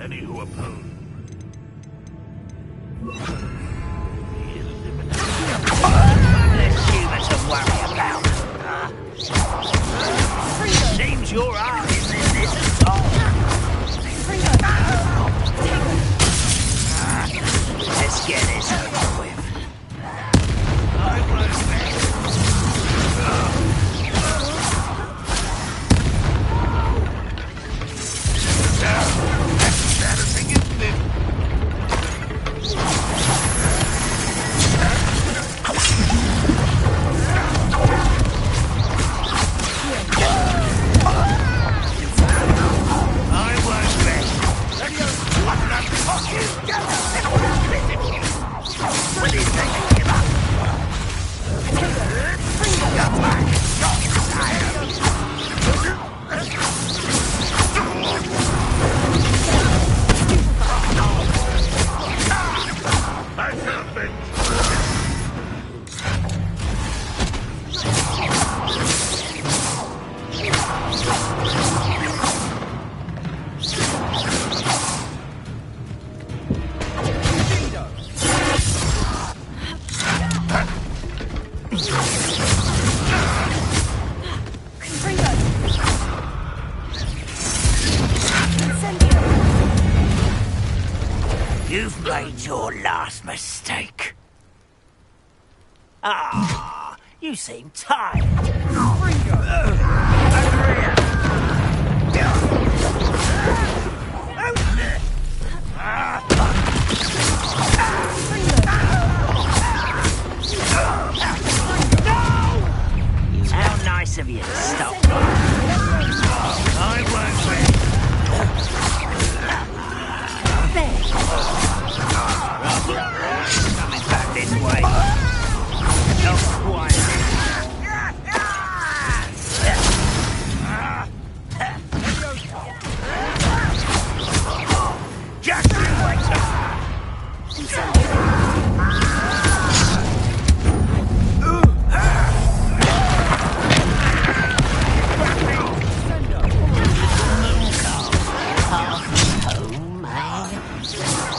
S6: any who oppose.
S13: Less human to worry about. Seems your art isn't in this at all. Let's get this over with. I won't You've made your last mistake. Ah, you seem tired. How nice of you to stop by. I won't wait. Coming back this way. Not quite. Just you wait.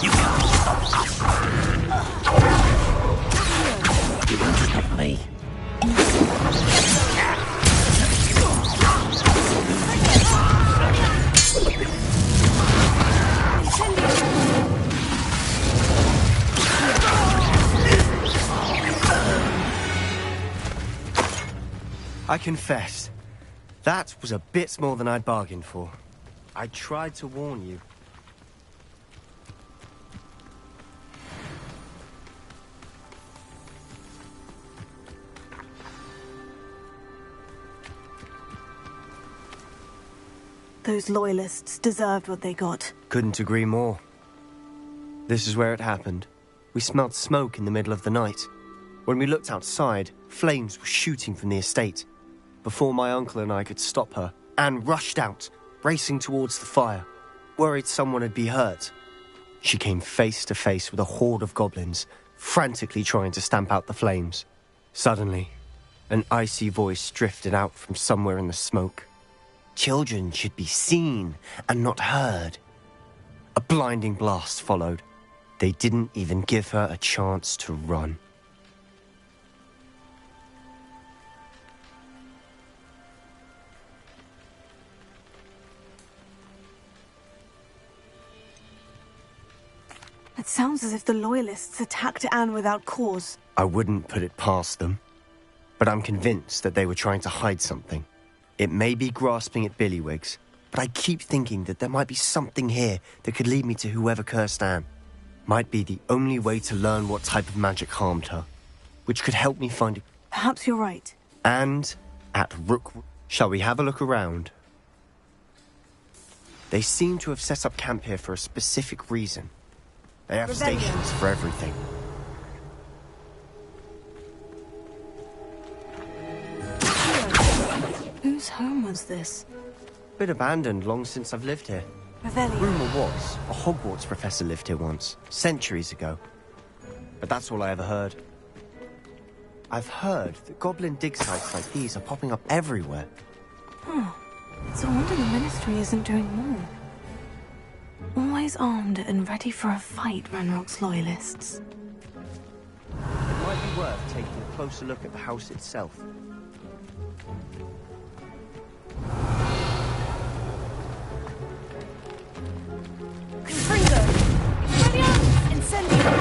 S13: You can't stop us. You won't stop me.
S14: I confess, that was a bit more than I'd bargained for. I tried to warn you.
S2: Those loyalists deserved what they got.
S14: Couldn't agree more. This is where it happened. We smelled smoke in the middle of the night. When we looked outside, flames were shooting from the estate. Before my uncle and I could stop her, Anne rushed out, racing towards the fire, worried someone had been hurt. She came face to face with a horde of goblins, frantically trying to stamp out the flames. Suddenly, an icy voice drifted out from somewhere in the smoke. Children should be seen and not heard. A blinding blast followed. They didn't even give her a chance to run.
S2: It sounds as if the Loyalists attacked Anne without cause.
S14: I wouldn't put it past them, but I'm convinced that they were trying to hide something. It may be grasping at Billywigs, but I keep thinking that there might be something here that could lead me to whoever cursed Anne. Might be the only way to learn what type of magic harmed her, which could help me find it.
S2: Perhaps you're right.
S14: And at Rookwood. Shall we have a look around? They seem to have set up camp here for a specific reason. They have stations for everything.
S2: Whose home was this?
S14: Been abandoned long since I've lived here.
S2: Revelio.
S14: Rumour was, a Hogwarts professor lived here once, centuries ago. But that's all I ever heard. I've heard that goblin dig sites like these are popping up everywhere.
S2: Huh. It's a wonder the Ministry isn't doing more. Why guys armed and ready for a fight, Ranrock's loyalists?
S14: It might be worth taking a closer look at the house itself.
S2: Confringo! Incendio!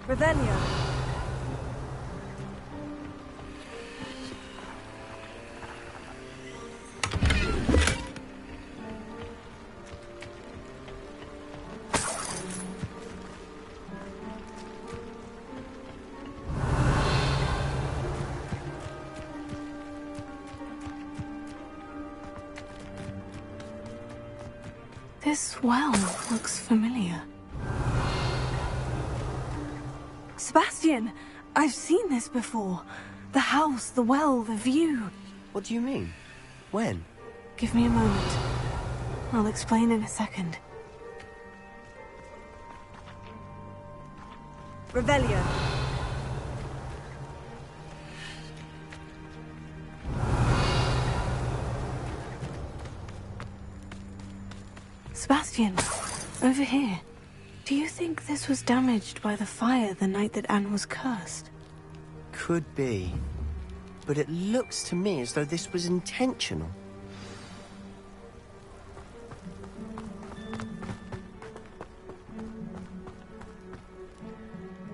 S1: Revelio.
S2: This well looks familiar. Sebastian! I've seen this before. The house, the well, the view.
S14: What do you mean? When?
S2: Give me a moment. I'll explain in a second.
S1: Revelio.
S2: Sebastian, over here. Do you think this was damaged by the fire the night that Anne was cursed?
S14: Could be. But it looks to me as though this was intentional.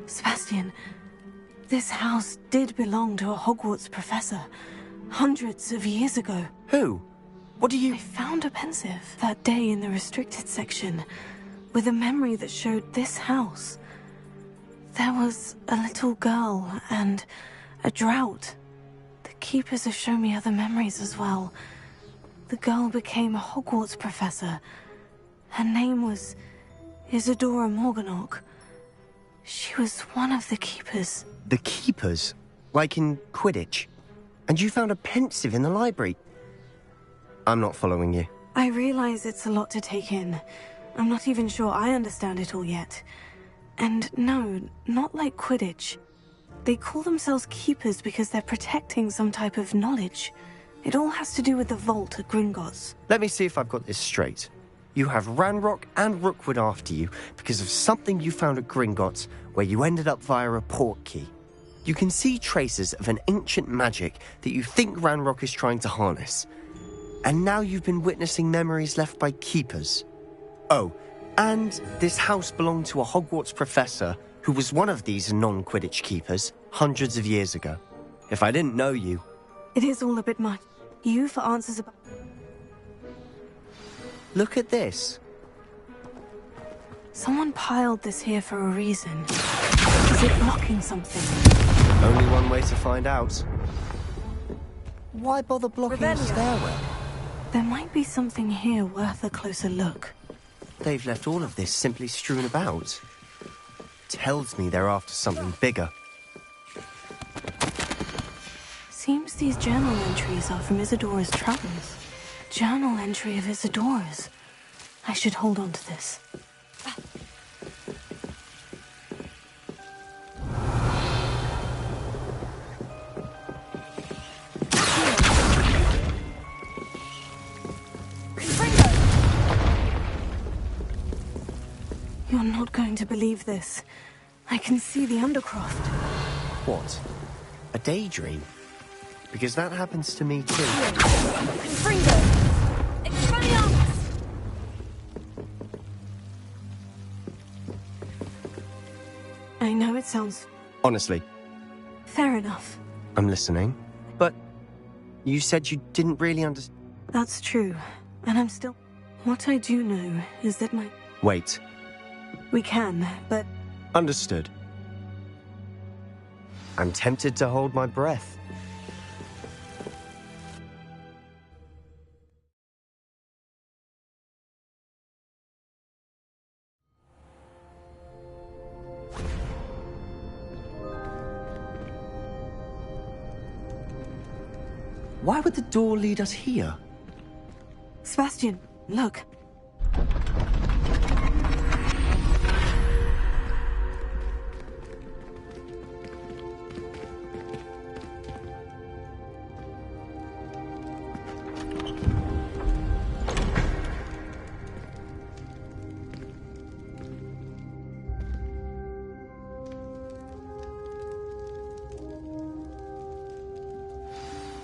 S2: Sebastian, this house did belong to a Hogwarts professor, hundreds of years ago.
S14: Who? What do you...
S2: I found a pensive that day in the restricted section, with a memory that showed this house. There was a little girl and a drought. The keepers have shown me other memories as well. The girl became a Hogwarts professor. Her name was Isadora Morganach. She was one of the keepers.
S14: The keepers? Like in Quidditch? And you found a pensive in the library? I'm not following you.
S2: I realize it's a lot to take in. I'm not even sure I understand it all yet. And no, not like Quidditch. They call themselves keepers because they're protecting some type of knowledge. It all has to do with the vault at Gringotts.
S14: Let me see if I've got this straight. You have Ranrock and Rookwood after you because of something you found at Gringotts where you ended up via a port key. You can see traces of an ancient magic that you think Ranrock is trying to harness. And now you've been witnessing memories left by keepers. Oh, and this house belonged to a Hogwarts professor who was one of these non-Quidditch keepers hundreds of years ago. If I didn't know you...
S2: It is all a bit much. You for answers about...
S14: Look at this.
S2: Someone piled this here for a reason. Is it blocking something?
S14: Only one way to find out. Why bother blocking the stairwell?
S2: There might be something here worth a closer look.
S14: They've left all of this simply strewn about. Tells me they're after something bigger.
S2: Seems these journal entries are from Isadora's travels. Journal entry of Isadora's. I should hold on to this. You're not going to believe this. I can see the Undercroft.
S14: What? A daydream? Because that happens to me too.
S2: Confringo! Expelliarmus! I know it sounds...
S14: Honestly.
S2: Fair enough.
S14: I'm listening. But you said you didn't really understand.
S2: That's true. And I'm still... What I do know is that my...
S14: Wait.
S2: We can, but...
S14: Understood. I'm tempted to hold my breath. Why would the door lead us here?
S2: Sebastian, look.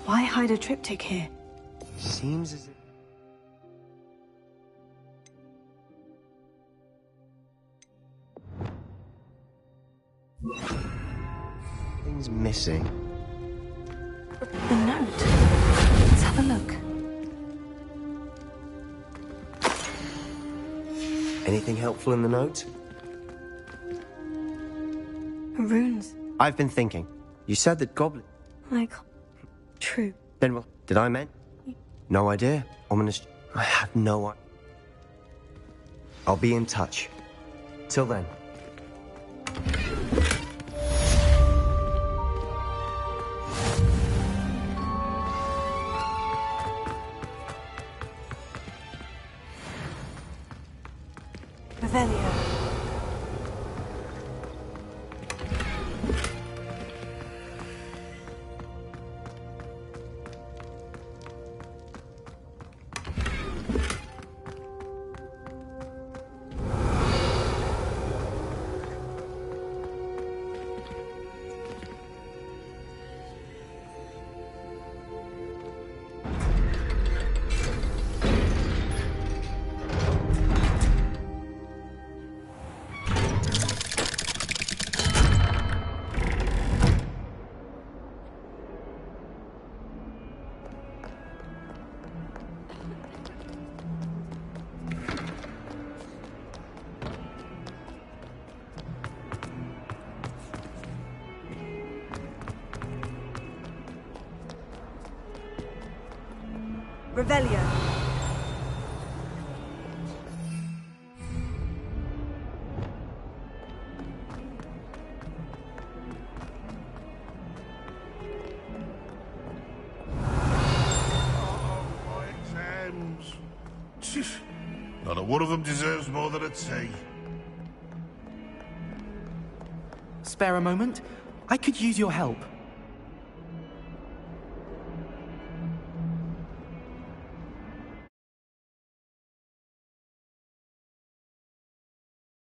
S2: Why hide a triptych here?
S14: Seems as if... Things missing.
S2: The note. Let's have a look.
S14: Anything helpful in the note?
S2: Runes.
S14: I've been thinking. You said that goblin...
S2: Like... True.
S14: Then, well, did I mean? No idea. Ominous... I have no idea. I'll be in touch. Till then.
S2: Revelio.
S1: Revelio.
S6: My exams. Not a one of them deserves more than a T.
S16: Spare a moment? I could use your help.